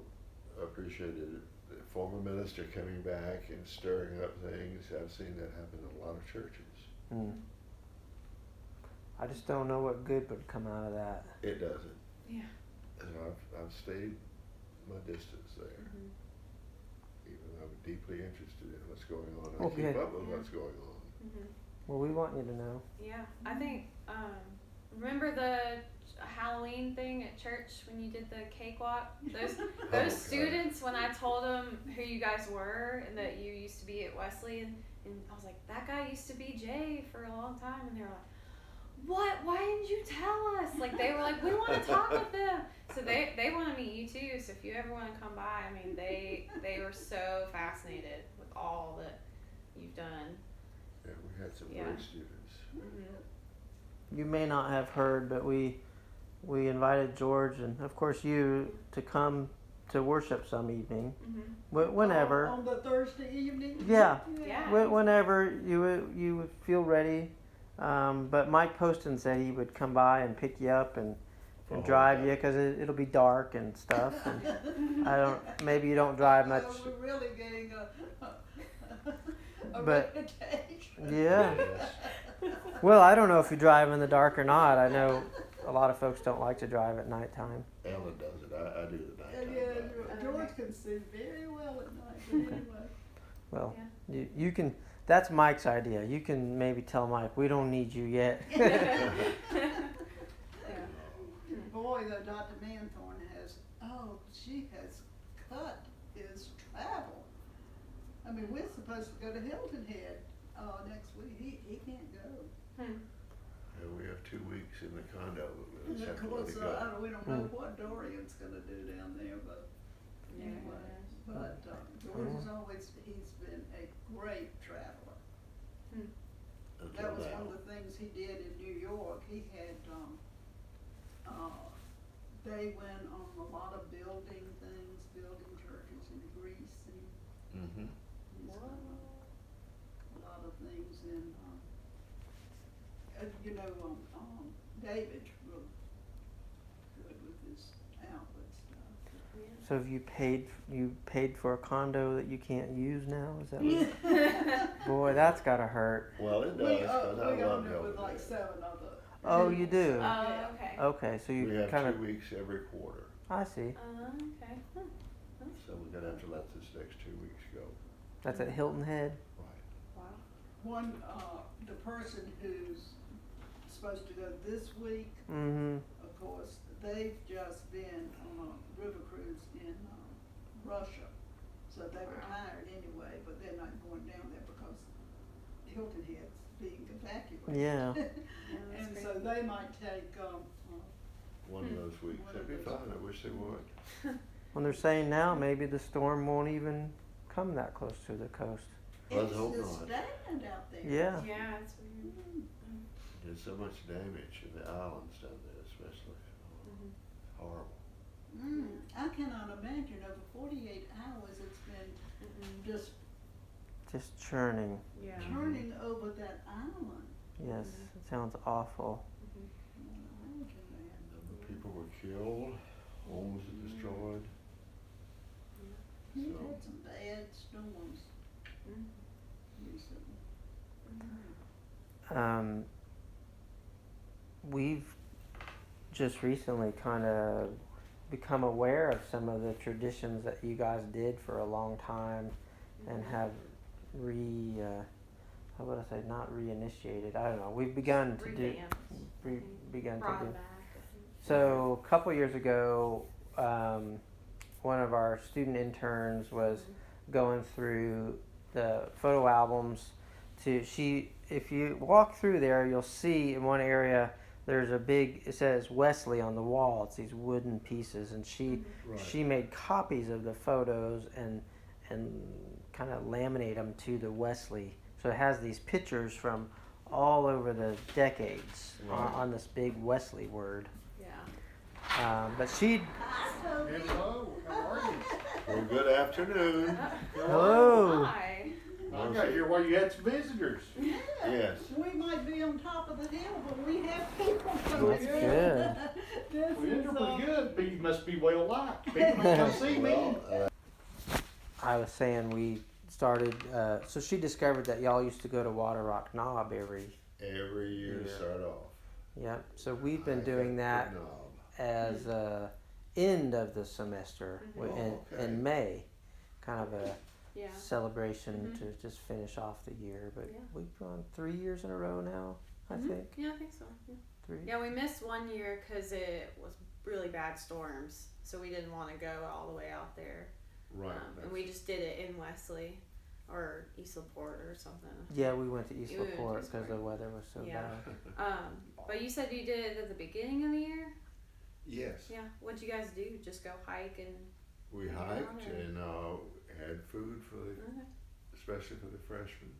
appreciated, the former minister coming back and stirring up things. I've seen that happen in a lot of churches. I just don't know what good would come out of that. It doesn't. Yeah. And I've stayed my distance there. Even though I'm deeply interested in what's going on. I keep up with what's going on. Well, we want you to know. Yeah, I think, remember the Halloween thing at church when you did the cakewalk? Those students, when I told them who you guys were and that you used to be at Wesley, and I was like, that guy used to be Jay for a long time, and they were like, what? Why didn't you tell us? Like, they were like, we want to talk with them. So they want to meet you too. So if you ever want to come by, I mean, they were so fascinated with all that you've done. Yeah, we had some great students. You may not have heard, but we invited George and of course you to come to worship some evening, whenever. On the Thursday evening. Yeah. Yeah. Whenever you would feel ready. But Mike Poston said he would come by and pick you up and drive you because it'll be dark and stuff. And maybe you don't drive much. So we're really getting a But- reputation. Yeah. Well, I don't know if you drive in the dark or not. I know a lot of folks don't like to drive at nighttime. Ellen does it. I do the nighttime. Yeah, George can see very well at night. But anyway. Well, you can. That's Mike's idea. You can maybe tell Mike we don't need you yet. Boy, though, Dr. Manthorn she has cut his travel. I mean, we're supposed to go to Hilton Head next week. He can't go. Yeah, we have 2 weeks in the condo. But And we'll of have to let course, it go. we don't know what Dorian's going to do down there, but anyway. But George has he's been a great traveler. Until That was now. one of the things he did in New York. He had, they went on a lot of building things, building churches in Greece and he's done a lot of things in, David's real good with his outlet stuff. So have you paid for a condo that you can't use now? Is that what? Boy, that's gotta hurt. Well, it does. We 'Cause I own love it with Hilton like Head. 7 other. Oh, you do. Yeah. Okay. Okay, so We you have kind 2 of. weeks every quarter. I see. Okay. So we're going to have to let this next 2 weeks go. That's at Hilton Head. Right. Wow. One, the person who's supposed to go this week, of course, they've just been on a river cruise in Russia. So they retired anyway, but they're not going down there because Hilton Head's being evacuated. Yeah. And so they might take, One of those weeks. One That'd of be those fine. I wish they would. When they're saying now maybe the storm won't even come that close to the coast. Let's it's hope the not. stand out there. Yeah. Yeah, it's weird. There's so much damage in the islands down there, especially. Horrible. I cannot imagine over 48 hours it's been just Just churning. Yeah. turning over that island. Yes, it sounds awful. Imagine that. A number of people were killed. Homes were destroyed. We've So- had some bad storms recently. We've just recently kind of become aware of some of the traditions that you guys did for a long time and have how would I say, not reinitiated. I don't know. We've begun to do, Revamped. begun to Brought do. it back. So a couple years ago, one of our student interns was going through the photo albums. If you walk through there, you'll see in one area there's a big. It says Wesley on the wall. It's these wooden pieces, and she made copies of the photos and kind of laminate them to the Wesley. So it has these pictures from all over the decades on this big Wesley word. Yeah. But she. Hello, how are you? Well, good afternoon. Hello. Hi. I got here while you had some visitors. Yes. We might be on top of the hill, but we have people coming. That's good. This Well, you're is, pretty good. But you must be well liked. People may come see me. Well, I was saying we started. So she discovered that y'all used to go to Water Rock Knob every. every year to Yeah. start off. Yep. So we've been I doing have that the knob. as end of the semester Oh, okay. in May, kind of a Yeah. celebration to just finish off the year. But Yeah. we've gone 3 years in a row now. I think Yeah, I think so. Yeah. 3. Yeah, we missed 1 year because it was really bad storms, so we didn't want to go all the way out there. Right. And we just did it in Wesley or East LaPorte or something. Yeah, we went to East You went to LaPorte East because the LaPorte. weather was so Yeah. bad. But you said you did it at the beginning of the year. Yes. Yeah. What'd you guys do? Just go hike and. We Yeah, hiked yeah. and had food for the, Okay. especially for the freshmen,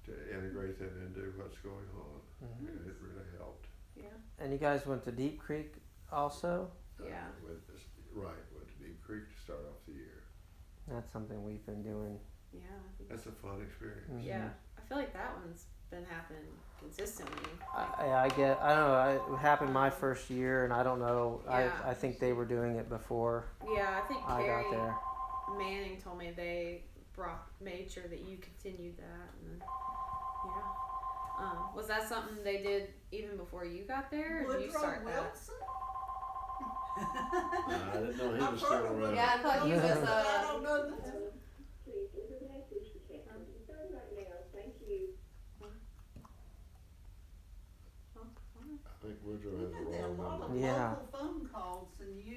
to integrate them into what's going on. Mhm. And it really helped. Yeah. And you guys went to Deep Creek also. Yeah. Went to Deep Creek to start off the year. That's something we've been doing. Yeah. I think That's a fun experience. Mhm. Yeah, I feel like that one's been happening consistently. I don't know. It happened my first year, and I don't know. Yeah. I think they were doing it before Yeah, I think I Carrie got there. Manning told me they made sure that you continued that. And yeah. Was that something they did even before you got there, or did you Woodrow start that? Wilson? I didn't know he I've was heard still of around. Yeah, I thought you was. I don't know that. Please leave a message. We can't come to the phone right now. Thank you. I think Woodrow has a There are a wrong lot number. of Yeah. local phone calls and I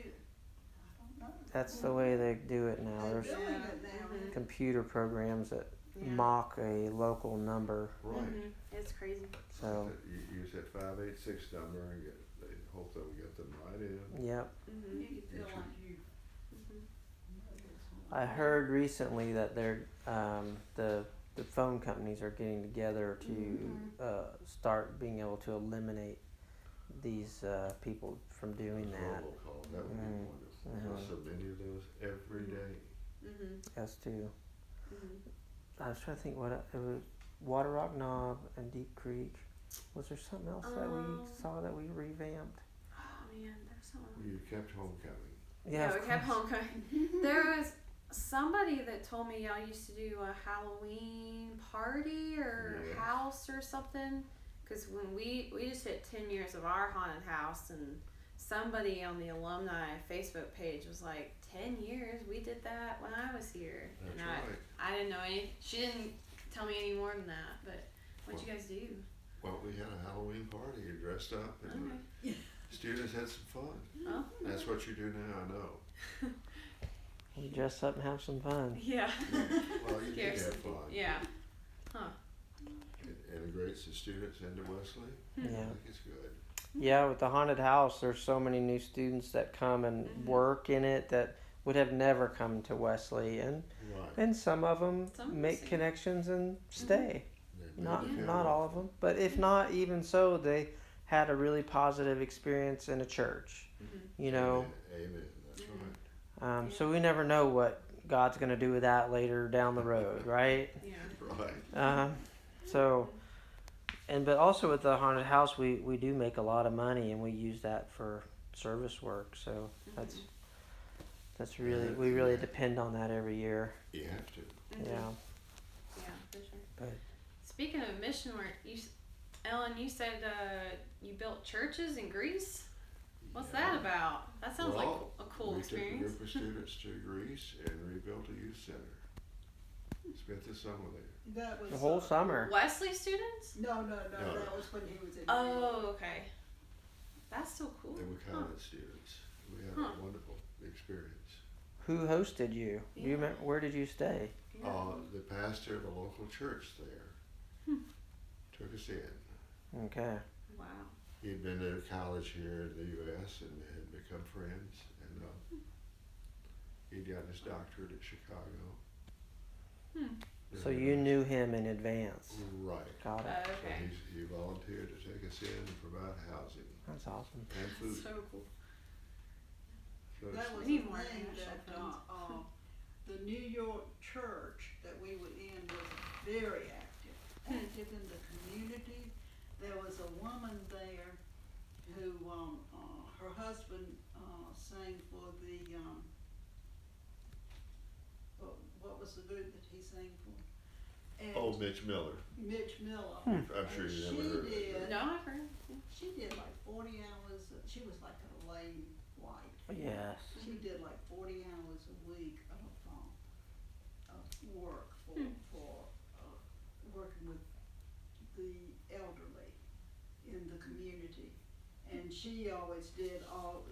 don't know. That's the way they do it now. They're There's doing Yeah. it now. Mhm. computer programs that Yeah. mock a local number. Right. It's crazy. So You use that 586 number and they hope they'll get them right in. yep. Mm-hmm. You can feel like you. I heard recently that they're the phone companies are getting together to start being able to eliminate these people from doing that. Robocall, that would be Mhm. wonderful. Mhm. There's so many of those every day. Mm-hmm. Us too. Mm-hmm. I was trying to think what it was. Water Rock Knob and Deep Creek. Was there something else that we saw that we revamped? Oh man, there's someone. You kept homecoming. Yeah, of we kept course. homecoming. There was somebody that told me y'all used to do a Halloween party or Yeah. house or something. Because when we just hit 10 years of our haunted house, and somebody on the alumni Facebook page was like, 10 years? We did that when I was here. That's and right. I didn't know any. She didn't tell me any more than that. But what'd you guys do? Well, we had a Halloween party. You dressed up and Okay. the students had some fun. Oh. That's what you do now, I know. We dress up and have some fun. Yeah. Well, you did Scares have some people. fun. Yeah. It integrates the students into Wesley. I Yeah. think it's good. Yeah, with the haunted house, there's so many new students that come and work in it that would have never come to Wesley, and Right. some of them Some of them make see. connections and stay. They're Not good to not go. all of them, but if not, even so, they had a really positive experience in a church. You know, Amen. That's right. so we never know what God's gonna do with that later down the road, right? Yeah. Right. But also with the haunted house, we do make a lot of money, and we use that for service work. So that's really we really depend on that every year. You have to. Mhm. Yeah. Yeah, for sure. But- Speaking of mission work, Ellen, you said you built churches in Greece. What's that about? That sounds like a cool we experience. took a group of students to Greece and rebuilt a youth center. Spent the summer there. That was The whole summer. Wesley students? No, No. that was when he was in. Oh, okay. That's so cool. They were college students. We had a wonderful experience. Who hosted you? Do you remember, where did you stay? The pastor of a local church there took us in. Okay. Wow. He'd been to college here in the U.S. and had become friends, and he'd gotten his doctorate at Chicago. So you knew him in advance. Right. Got it. Okay. So he volunteered to take us in and provide housing That's awesome. and food. So cool. So That it's- was We the need more thing international that, the New York church that we were in was very active, active in the community. There was a woman there who, her husband, sang for the, what was the group that he sang for? And Oh, Mitch Miller. Mitch Miller. I'm sure And you she never heard of did- it. No, I've heard. She did like 40 hours, she was like a Elaine White. Yes. She did like 40 hours a week of work for working with the elderly in the community. And she always did all,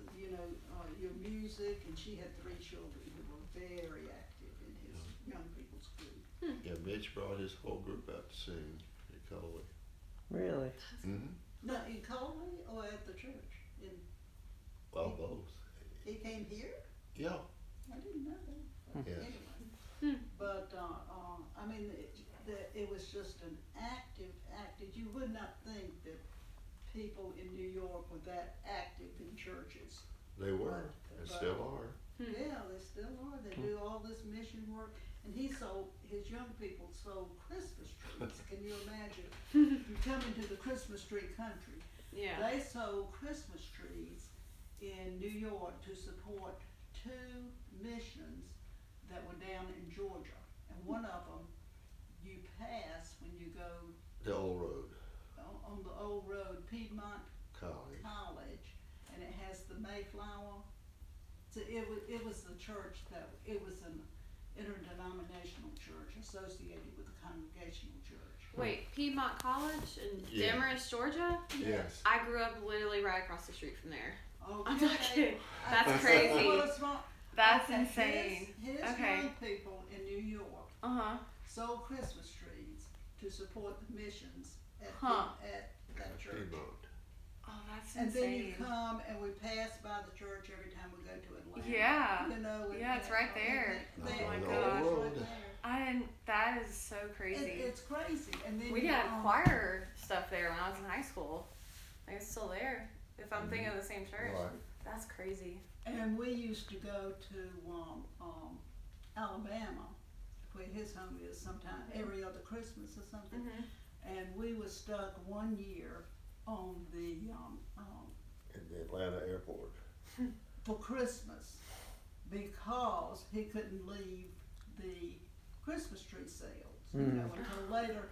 your music, and she had 3 children who were very active in his young people's group. Yeah, Mitch brought his whole group out to sing at Coley. Really? Mm-hmm. No, in Coley or at the church? Well, both. He came here? Yeah. I didn't know that. Yes. Anyway, but, I mean, it was just an active, you would not think that people in New York were that active in churches. They were, and still are. Yeah, they still are, they do all this mission work, and his young people sold Christmas trees, can you imagine? You come into the Christmas tree country. Yeah. They sold Christmas trees in New York to support 2 missions that were down in Georgia. And one of them, you pass when you go The old road, on the old road, Piedmont College. College, and it has the Mayflower. So it was the church it was an interdenominational church associated with the Congregational Church. Wait, Piedmont College in Yeah. Demarest, Georgia? Yes. I grew up literally right across the street from there. Okay. I'm not kidding. That's Okay. crazy. Well, it's not- That's okay, insane. His Okay. young people in New York Uh-huh. sold Christmas trees to support the missions at that church. Piedmont. Oh, that's And insane. then you come and we pass by the church every time we go to Atlanta. Yeah. Yeah, it's right there. Oh my the gosh. old road. I didn't, that is so crazy. It's crazy. And then We you, had choir stuff there when I was in high school. Like, it's still there. If I'm thinking of the same church. Right. That's crazy. And we used to go to Alabama, where his home is, sometime every other Christmas or something. And we were stuck one year on the In the Atlanta airport. for Christmas because he couldn't leave the Christmas tree sales, until later.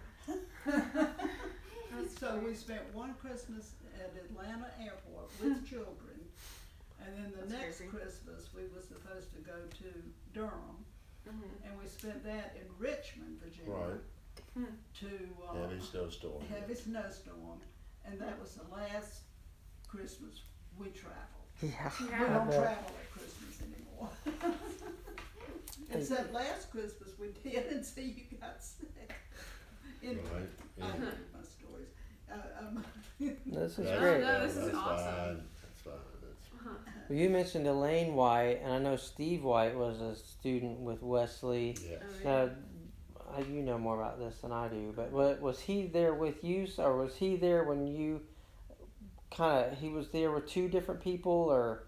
So we spent one Christmas at Atlanta airport with children, and then the That's next crazy. Christmas we were supposed to go to Durham, and we spent that in Richmond, Virginia. Right. To Heavy snowstorm. heavy snowstorm, and that was the last Christmas we traveled. Yeah. We Yeah. don't bet. travel at Christmas anymore. Except last Christmas we did, and so you got sick. Anyway, Right. I Yeah. heard my stories. This is That's- great. No, this is that's awesome. Fine. That's fine. That's Well, you mentioned Elaine White, and I know Steve White was a student with Wesley. yes. Now, you know more about this than I do, but was he there with you, or was he there when you he was there with 2 different people, or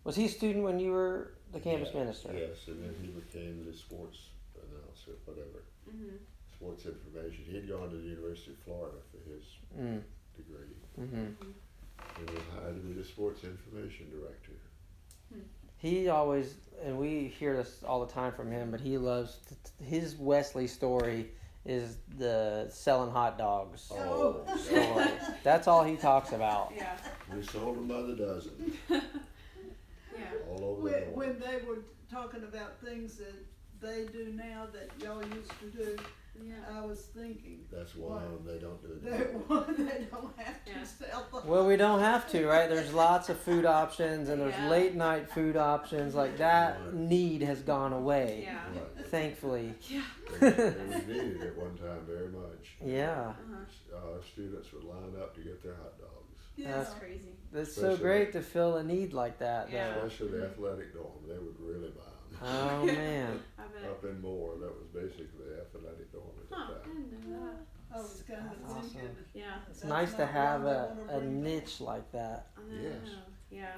was he a student when you were the campus Yeah. minister? Yes, and then he became the sports announcer, whatever. Sports information. He'd gone to the University of Florida for his degree. And was hired to be the sports information director. He always, and we hear this all the time from him, but he loves his Wesley story is the selling hot dogs Oh. story. That's all he talks about. Yeah. We sold them by the dozen Yeah. all over the when, world. when they were talking about things they do now that y'all used to do, Yeah. I was thinking, That's one of them, they don't do they, it. they don't have Yeah. to sell the. Well, we don't have to, right? There's lots of food options, and there's Yeah. late night food options. Like that Right. need has gone away, Yeah. Right. thankfully. Yeah. It was needed at one time very much. Yeah, Students would line up to get their hot dogs, Yeah. That's crazy. it's so Especially- great to fill a need like that, Yeah. though. especially the athletic dorm. They would really buy them. Oh man, I bet. Up in Moore, that was basically the athletic dorm at Huh, the I time. didn't know that. I was kind of That's thinking. awesome. Yeah. it's that's nice to not have one they a wanna bring back. niche like that. I know. Yes. Yeah.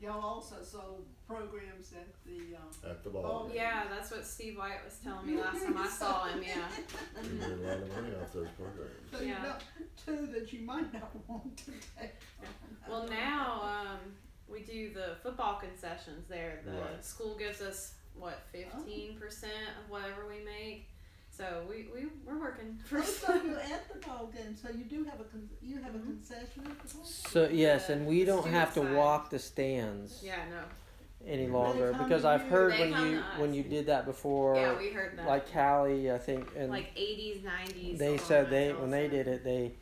Y'all also sold programs at the, At the Oh, ball. game. Yeah, that's what Steve White was telling me last time I saw him. Yeah. We made a lot of money off those programs. so you Yeah. know, two that you might not want to take on. Well, now we do the football concessions there. The Right. school gives us what 15% of whatever we make. So we're working for. Oh, so you at the ball game, so you do have a, you have a Mhm. concession at the ball game? So yes, and we don't Student have to side. walk the stands Yeah. No. any They longer come because to I've you. heard They when come you to us. when you did that before, Yeah, we heard that. like Callie, I think, and Like 80s, 90s. they all said that they else. when they did it, they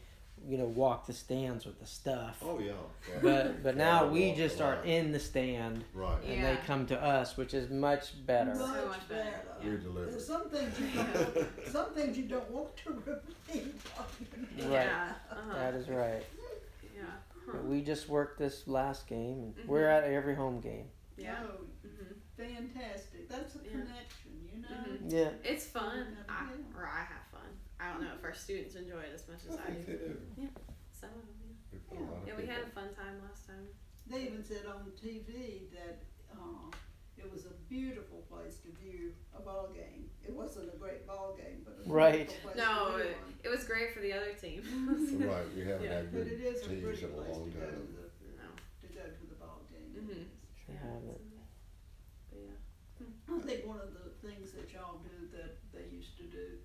walked the stands with the stuff. Oh, yeah. But now Yeah, we walk just the are line. in the stand Right. and Yeah. they come to us, which is much better. So Much much better. better. Yeah. We deliver. There's some things you don't, some things you don't want to repeat. Right. Yeah. That is right. Yeah. Huh. But we just worked this last game, and Mhm. we're at every home game. Yeah. No, Mhm. fantastic. That's a Yeah. connection, you know? Mhm. Yeah. It's fun. Yeah. I have fun. I don't know if our students enjoy it as much as I think do. they do. Some of them. We put a lot of Yeah, we had a people- fun time last time. They even said on TV that it was a beautiful place to view a ball game. It wasn't a great ball game, but a Right. beautiful place No, to view it, one. it was great for the other team. Right, we haven't Yeah. had But good it is a teams pretty in a place to long go to time. the, No. to go to the ball game. Mhm. Sure Yeah, have it. but yeah. I think one of the things that y'all do that they used to do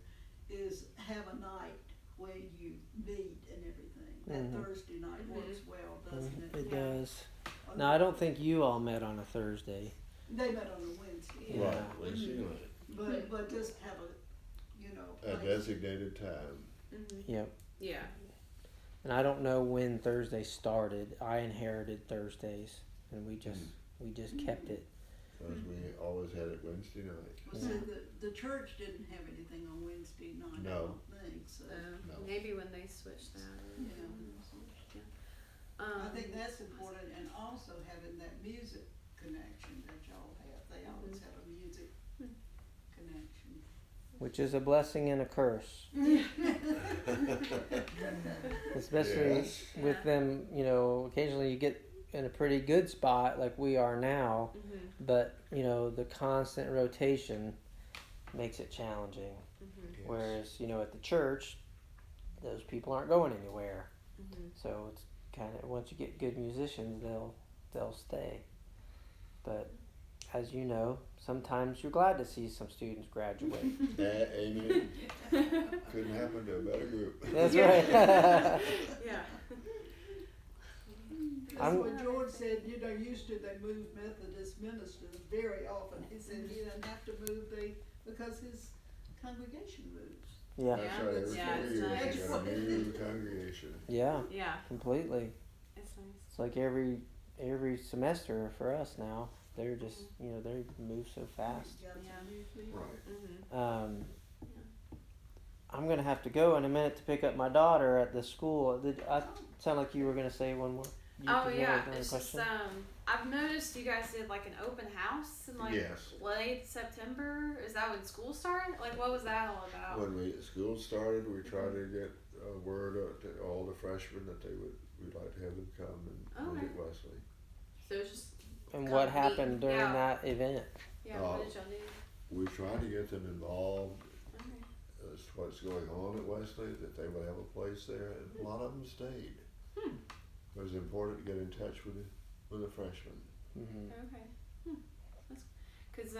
is have a night where you meet and everything. That Mhm. Thursday night works well, doesn't it? It Yeah. does. Now I don't think you all met on a Thursday. They met on a Wednesday, Yeah. Right, Wednesday night. but just have a, you know, A place. designated time. Mhm. Yep. Yeah. And I don't know when Thursday started. I inherited Thursdays, and we just kept it. Because we always had it Wednesday night. Well, see, the church didn't have anything on Wednesday night, I No. don't think, so, No. Maybe when they switched that. yeah. I Um, think that's important, and also having that music connection that y'all have. They always have a music Hmm. connection. Which is a blessing and a curse, especially Yes. with Yeah. them. Occasionally you get in a pretty good spot like we are now, Mhm. but the constant rotation makes it challenging. Mhm. Yes. Whereas at the church, those people aren't going anywhere, Mhm. so it's kind of once you get good musicians, they'll stay. But as you know, sometimes you're glad to see some students graduate. Amen. Couldn't happen to a better group. That's Yeah. right. Yeah. That's I'm- what George said, used to they move Methodist ministers very often. He said he didn't have to move because his congregation moves. Yeah. That's right, every Yeah, 4 it's years nice. you got a new congregation. Yeah, Yeah. completely. It's nice. It's like every semester for us now. They're just they move so fast. Got some Yeah. new people. Right. Mhm. I'm gonna have to go in a minute to pick up my daughter at the school. Sound like you were gonna say one more? Oh you yeah, have another it's just question? I've noticed you guys did like an open house in like Yes. late September. Is that when school started? Like what was that all about? When school started, we tried to get word out to all the freshmen that we'd like to have them come and Okay. visit Wesley. So it was just And come what meet. happened during Yeah. that event? yeah. Oh. What did y'all do? We tried to get them involved Okay. as to what's going on at Wesley, that they would have a place there, and a lot of them stayed. It was important to get in touch with the freshmen. Mm-hmm. Okay. That's because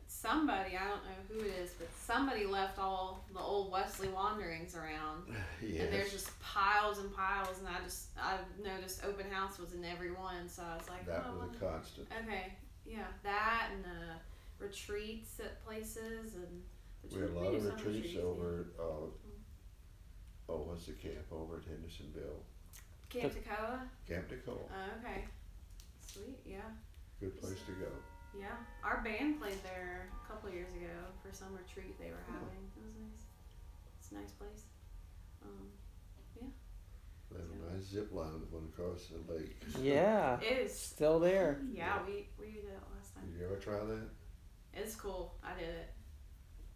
somebody, I don't know who it is, but somebody left all the old Wesley wanderings around, and there's just piles and piles. And I've noticed open house was in every one, so I was like, That oh, was a constant. okay, yeah, that and retreats at places, and We had a lot do of some retreats yeah. over at, what's the camp over at Hendersonville? Camp Toccoa. Camp Tacoma. Okay, sweet, yeah. Good place to go. Yeah, our band played there a couple years ago for some retreat they were having. It was nice. It's a nice place. They have a nice zip line that went across the lake. Yeah. It is. Still there. Yeah, we did it last time. Did you ever try that? It's cool. I did it.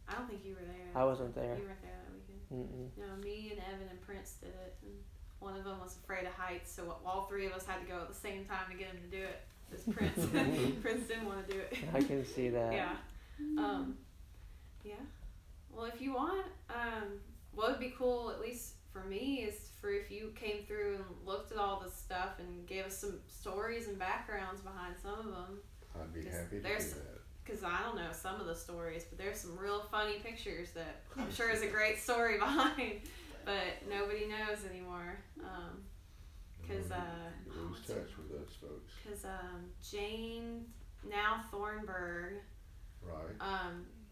I don't think you were there. I wasn't there. You weren't there that weekend. Mm-mm. No, me and Evan and Prince did it, and one of them was afraid of heights, so all three of us had to go at the same time to get him to do it. This Prince, Prince didn't want to do it. I can see that. Yeah. Yeah. Well, if you want, what would be cool, at least for me, is for if you came through and looked at all the stuff and gave us some stories and backgrounds behind some of them. I'd be 'Cause happy to do there's- that. Because I don't know some of the stories, but there's some real funny pictures that I'm sure is a great story behind, but nobody knows anymore. Because You lose touch with those folks. Jane, now Thornburg, Right.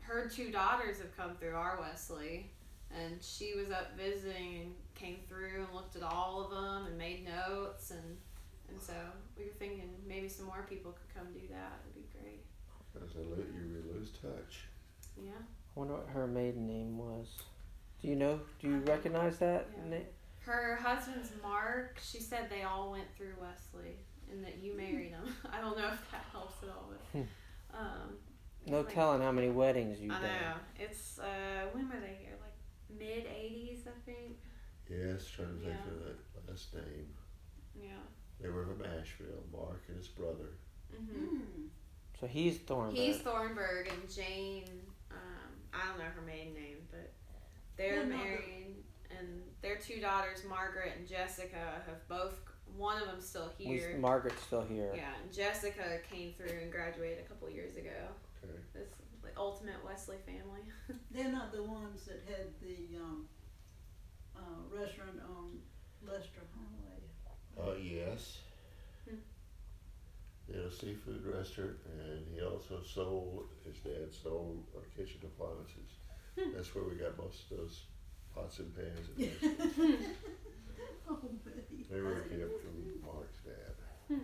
her two daughters have come through our Wesley, and she was up visiting and came through and looked at all of them and made notes, and so we were thinking maybe some more people could come do that. It'd be great. As you lose touch. Yeah. I wonder what her maiden name was. Do you know? Do you recognize that? Yeah. Her husband's Mark. She said they all went through Wesley and that you married him. I don't know if that helps at all, but No like, telling how many weddings you've I done. know. It's when were they here? Like mid-80s, I think. Yes, trying to think Yeah. of that last name. Yeah. They were from Asheville, Mark and his brother. Mhm. So he's Thornburg. He's Thornburg, and Jane. I don't know her maiden name, but they're Yeah, no, married, and their two daughters, Margaret and Jessica, have both. One of them's still here. Margaret's still here. Yeah, and Jessica came through and graduated a couple years ago. Okay. This the ultimate Wesley family. They're not the ones that had the restaurant on Lester Highway. Yes. Hmm. He had a seafood restaurant, and he also his dad sold kitchen appliances. That's where we got most of those pots and pans and baskets. Oh, baby. They were a gift from Mark's dad.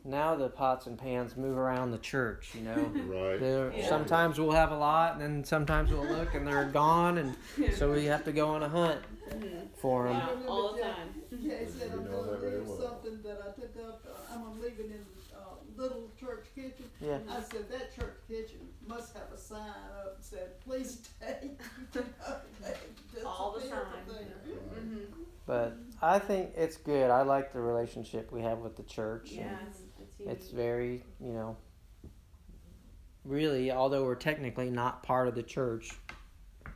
Now the pots and pans move around the church, you know. Right. Yeah. Sometimes we'll have a lot, and then sometimes we'll look and they're gone, and so we have to go on a hunt for them. Yeah, all the time. Jay said, You I'm know gonna that very leave well. something that I took up, I'm leaving in little church kitchen. Yeah. I said, that church kitchen must have a sign up that said, please take. All the time. Right. Mhm. But I think it's good. I like the relationship we have with the church. Yeah, and it's huge. it's very, really, although we're technically not part of the church,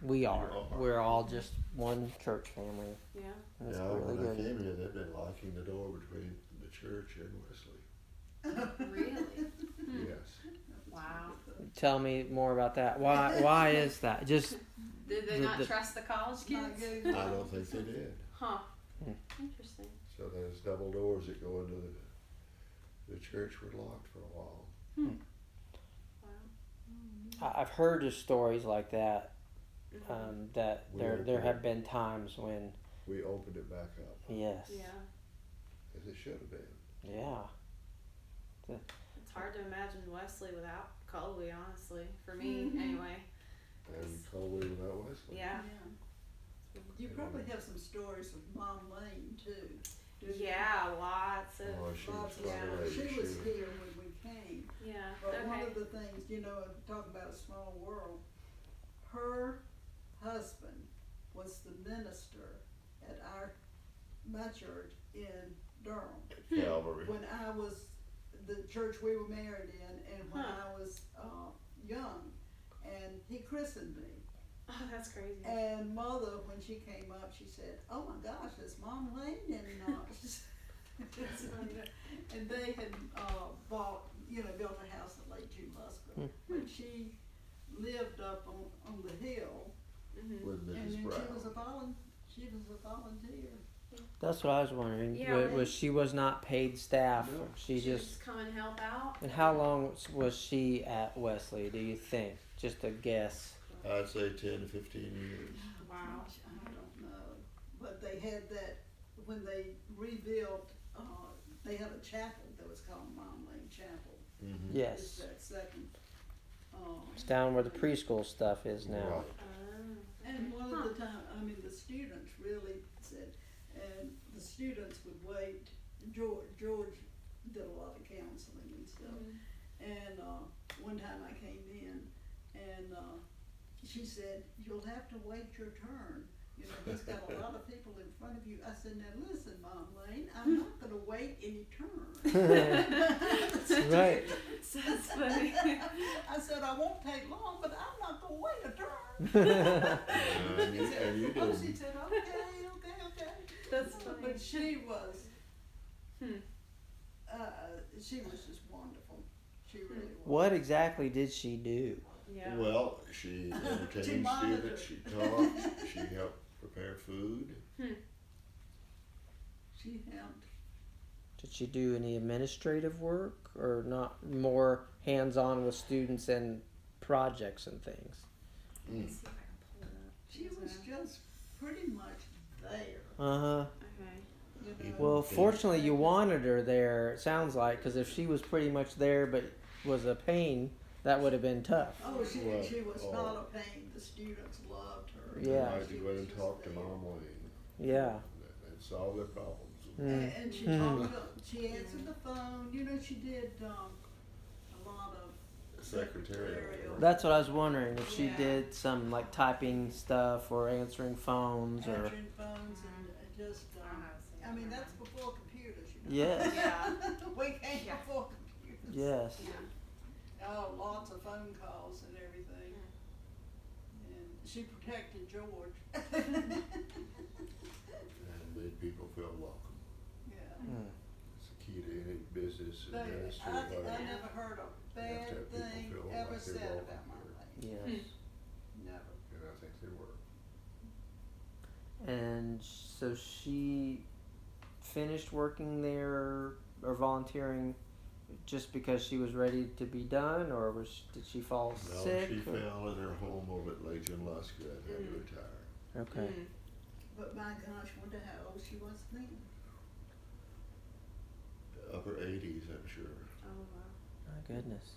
we are. We're all just one church family. Yeah. And it's Yeah, really when I good. came here, they've been locking the door between the church and Wesley. Really? Yes. Wow. Tell me more about that. Why is that? Just Did they not trust the college Not kids? good. I don't think they did. Huh. Hmm. Interesting. So there's double doors that go into the church were locked for a while. Wow. I've heard of stories like that. Mhm. That there have been times when We opened it back up, yes, Yeah. as it should have been. yeah. It's hard to imagine Wesley without Colby, honestly. For me, Mhm. anyway. And Colby without Wesley. Yeah. You probably have some stories of Mom Lane too. didn't you? Yeah, lots of. Oh, she was Lots of quite yeah. a lady. She was here when we came. Yeah. But one Okay. of the things, talk about a small world, her husband was the minister at my church in Durham. Calvary. When I was, the church we were married in, and when Huh. I was young, and he christened me. Oh, that's crazy. And Mother, when she came up, she said, "Oh my gosh, it's Mom Lane," and they had built a house in Lake Jumusco. But she lived up on the hill, With and Mrs. then Brown. she was a volunteer. That's what I was wondering. Yeah, Was she was not paid staff? No. Or she She just. just come and help out. And how long was she at Wesley? Do you think? Just a guess. I'd say 10 to 15 years. Wow. Gosh, I don't know, but they had that, when they rebuilt, they had a chapel that was called Mom Lane Chapel. Mm-hmm. It's Yes. that second, It's down where the preschool stuff is now. Right. and one of the time, I mean, the students really said, and the students would wait, George did a lot of counseling and stuff. And, one time I came in and, she said, "You'll have to wait your turn. You know, he's got a lot of people in front of you." I said, "Now listen, Mom Lane, I'm not gonna wait any turn." Right. That's funny. I said, "I won't take long, but I'm not gonna wait a turn." And you Oh, she didn't. said, okay. That's funny. But she was, Hmm. she was just wonderful. She really was. What exactly did she do? Yeah. Well, she entertained monitored. students, she taught, she helped prepare food. She helped. Did she do any administrative work or not? More hands-on with students and projects and things. Mm. Let's see if I can pull it up. She was just pretty much there. Uh huh. Okay. You know? Well, fortunately, you wanted her there. It sounds like, because if she was pretty much there but was a pain, that would have been tough. Oh, she Well, was not a pain. The students loved her. Yeah. I had to She go was and just talk to there. Mom Lane Yeah. and solve their problems. And she Mm. she answered the phone. You know, she did a lot of Secretarial. That's what I was wondering, if she Yeah. did some like typing stuff or answering phones or. answering phones and just. I mean, that's before computers. You know? Yes. Yeah. We came Yeah. before computers. Yes. Yeah. Oh, lots of phone calls and everything. And she protected George. And made people feel welcome. Yeah. Mm. It's the key to any business They, administrative I life. never heard a You have bad to have people thing feel ever like they're said welcome about my here. lady. Yes. Never. And I think they were. And so she finished working there or volunteering just because she was ready to be done, or did she fall No, sick? she or- fell in her home over at Lake Junaluska and had to retire. Okay. But my gosh, wonder how old she was then. Upper 80s, I'm sure. Oh wow. My goodness.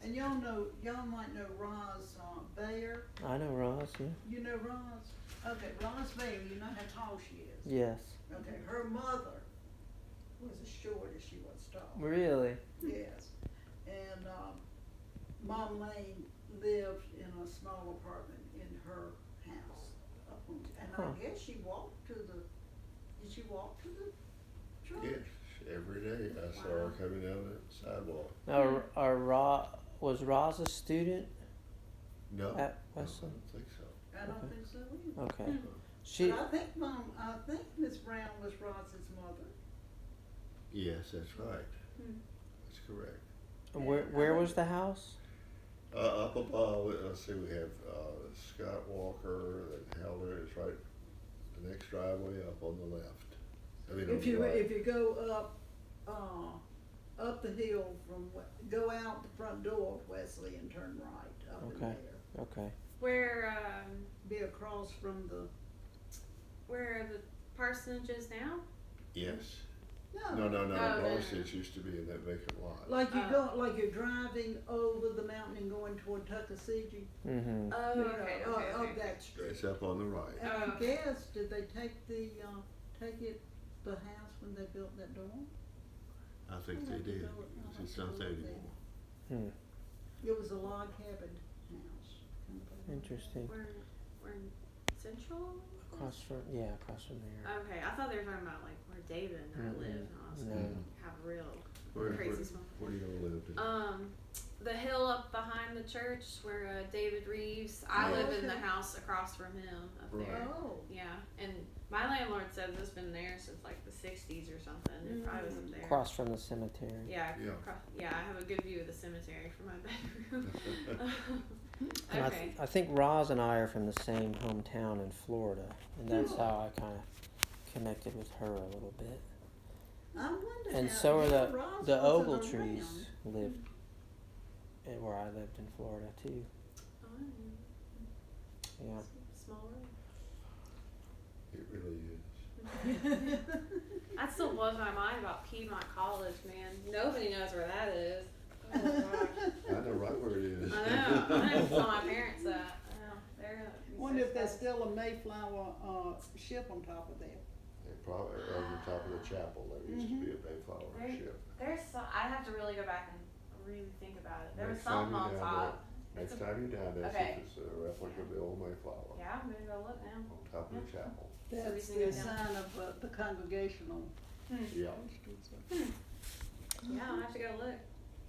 And y'all might know Roz Bayer. I know Ross. Yeah. You know Roz? Okay, Roz Bayer, you know how tall she is. Yes. Okay, her mother was as short as she was tall. Really? Yes. And Mom Lane lived in a small apartment in her house. And Huh. I guess she walked to the, did she walk to the church? Yes, every day I saw her coming down the sidewalk. Now, was Roz a student No, at no, I Wesley? don't think so. I don't Okay. think so either. Okay. She. But I think Miss Brown was Roz's mother. Yes, that's right. Hmm. That's correct. Where was the house? Up above, let's see, we have Scott Walker, then Helder is right, the next driveway up on the left. I mean, on If the you, right. if you go up the hill go out the front door of Wesley and turn right up in Okay. there. Okay. Where Be across from the, where are the parsonage is now? Yes. no. No, no. Parsonage used to be in that vacant lot. Like you're driving over the mountain and going toward Tuckasegee. Mm-hmm. Oh, You know, okay, up okay. that street. It's up on the right. And Oh, I okay. guess, did they take the house when they built that dorm? I think I'll they have to did. go- I'll have It's to not go there look anymore. Hmm. It was a log cabin house. kind of a- Interesting. We're in Central? Across from there. Okay, I thought they were talking about like where David and I Mm-mm. live, and I was No. like, have a real Where crazy small. are you gonna live? The hill up behind the church where David Reeves. I Oh, live in the okay. house across from him up Right. there. Oh, Yeah, and my landlord says it's been there since like the '60s or something. It probably was up there. Across from the cemetery. Yeah, Yeah. yeah. I have a good view of the cemetery from my bedroom. And Okay. I think Roz and I are from the same hometown in Florida, and that's how I kind of connected with her a little bit. I wonder And how, so are how Ross the wasn't Ogletrees around. lived where I lived in Florida too. Oh, Yeah. small room. It really is. That still blows my mind about Piedmont College, man. Nobody knows where that is. Oh gosh. I know right where it is. I know. I have to tell my parents that. I know. They're Wonder if there's still a Mayflower ship on top of there. They probably over the top of the chapel. There used to be a Mayflower There- ship. There's so, I'd have to really go back and really think about it. There was Next time something on you're down top. Next It's a- time you're down there, Okay. see if it's a replica of the old Mayflower Yeah, I'm gonna go look now. on top of the chapel. That's reason the to go down. sign of the congregational Yeah. ministries. Yeah, I'll have to go look.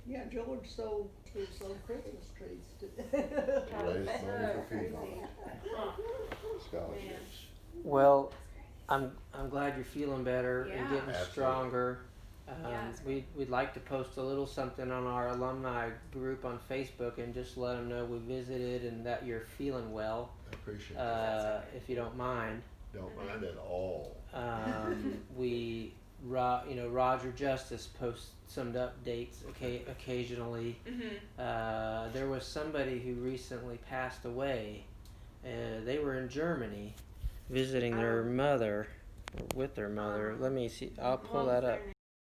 Yeah, George sold Christmas trees to. Raise money for crazy. Piedmont Huh. scholarships. Well, I'm glad you're feeling better and Yeah. getting Absolutely. stronger. Yeah, it's We'd like to post a little something on our alumni group on Facebook and just let them know we visited and that you're feeling well, I appreciate that. if you don't mind. Don't mind at all. Roger Justice posts some updates occasionally. Mm-hmm. There was somebody who recently passed away. They were in Germany visiting their mother, or with their mother. Let me see. I'll pull that up.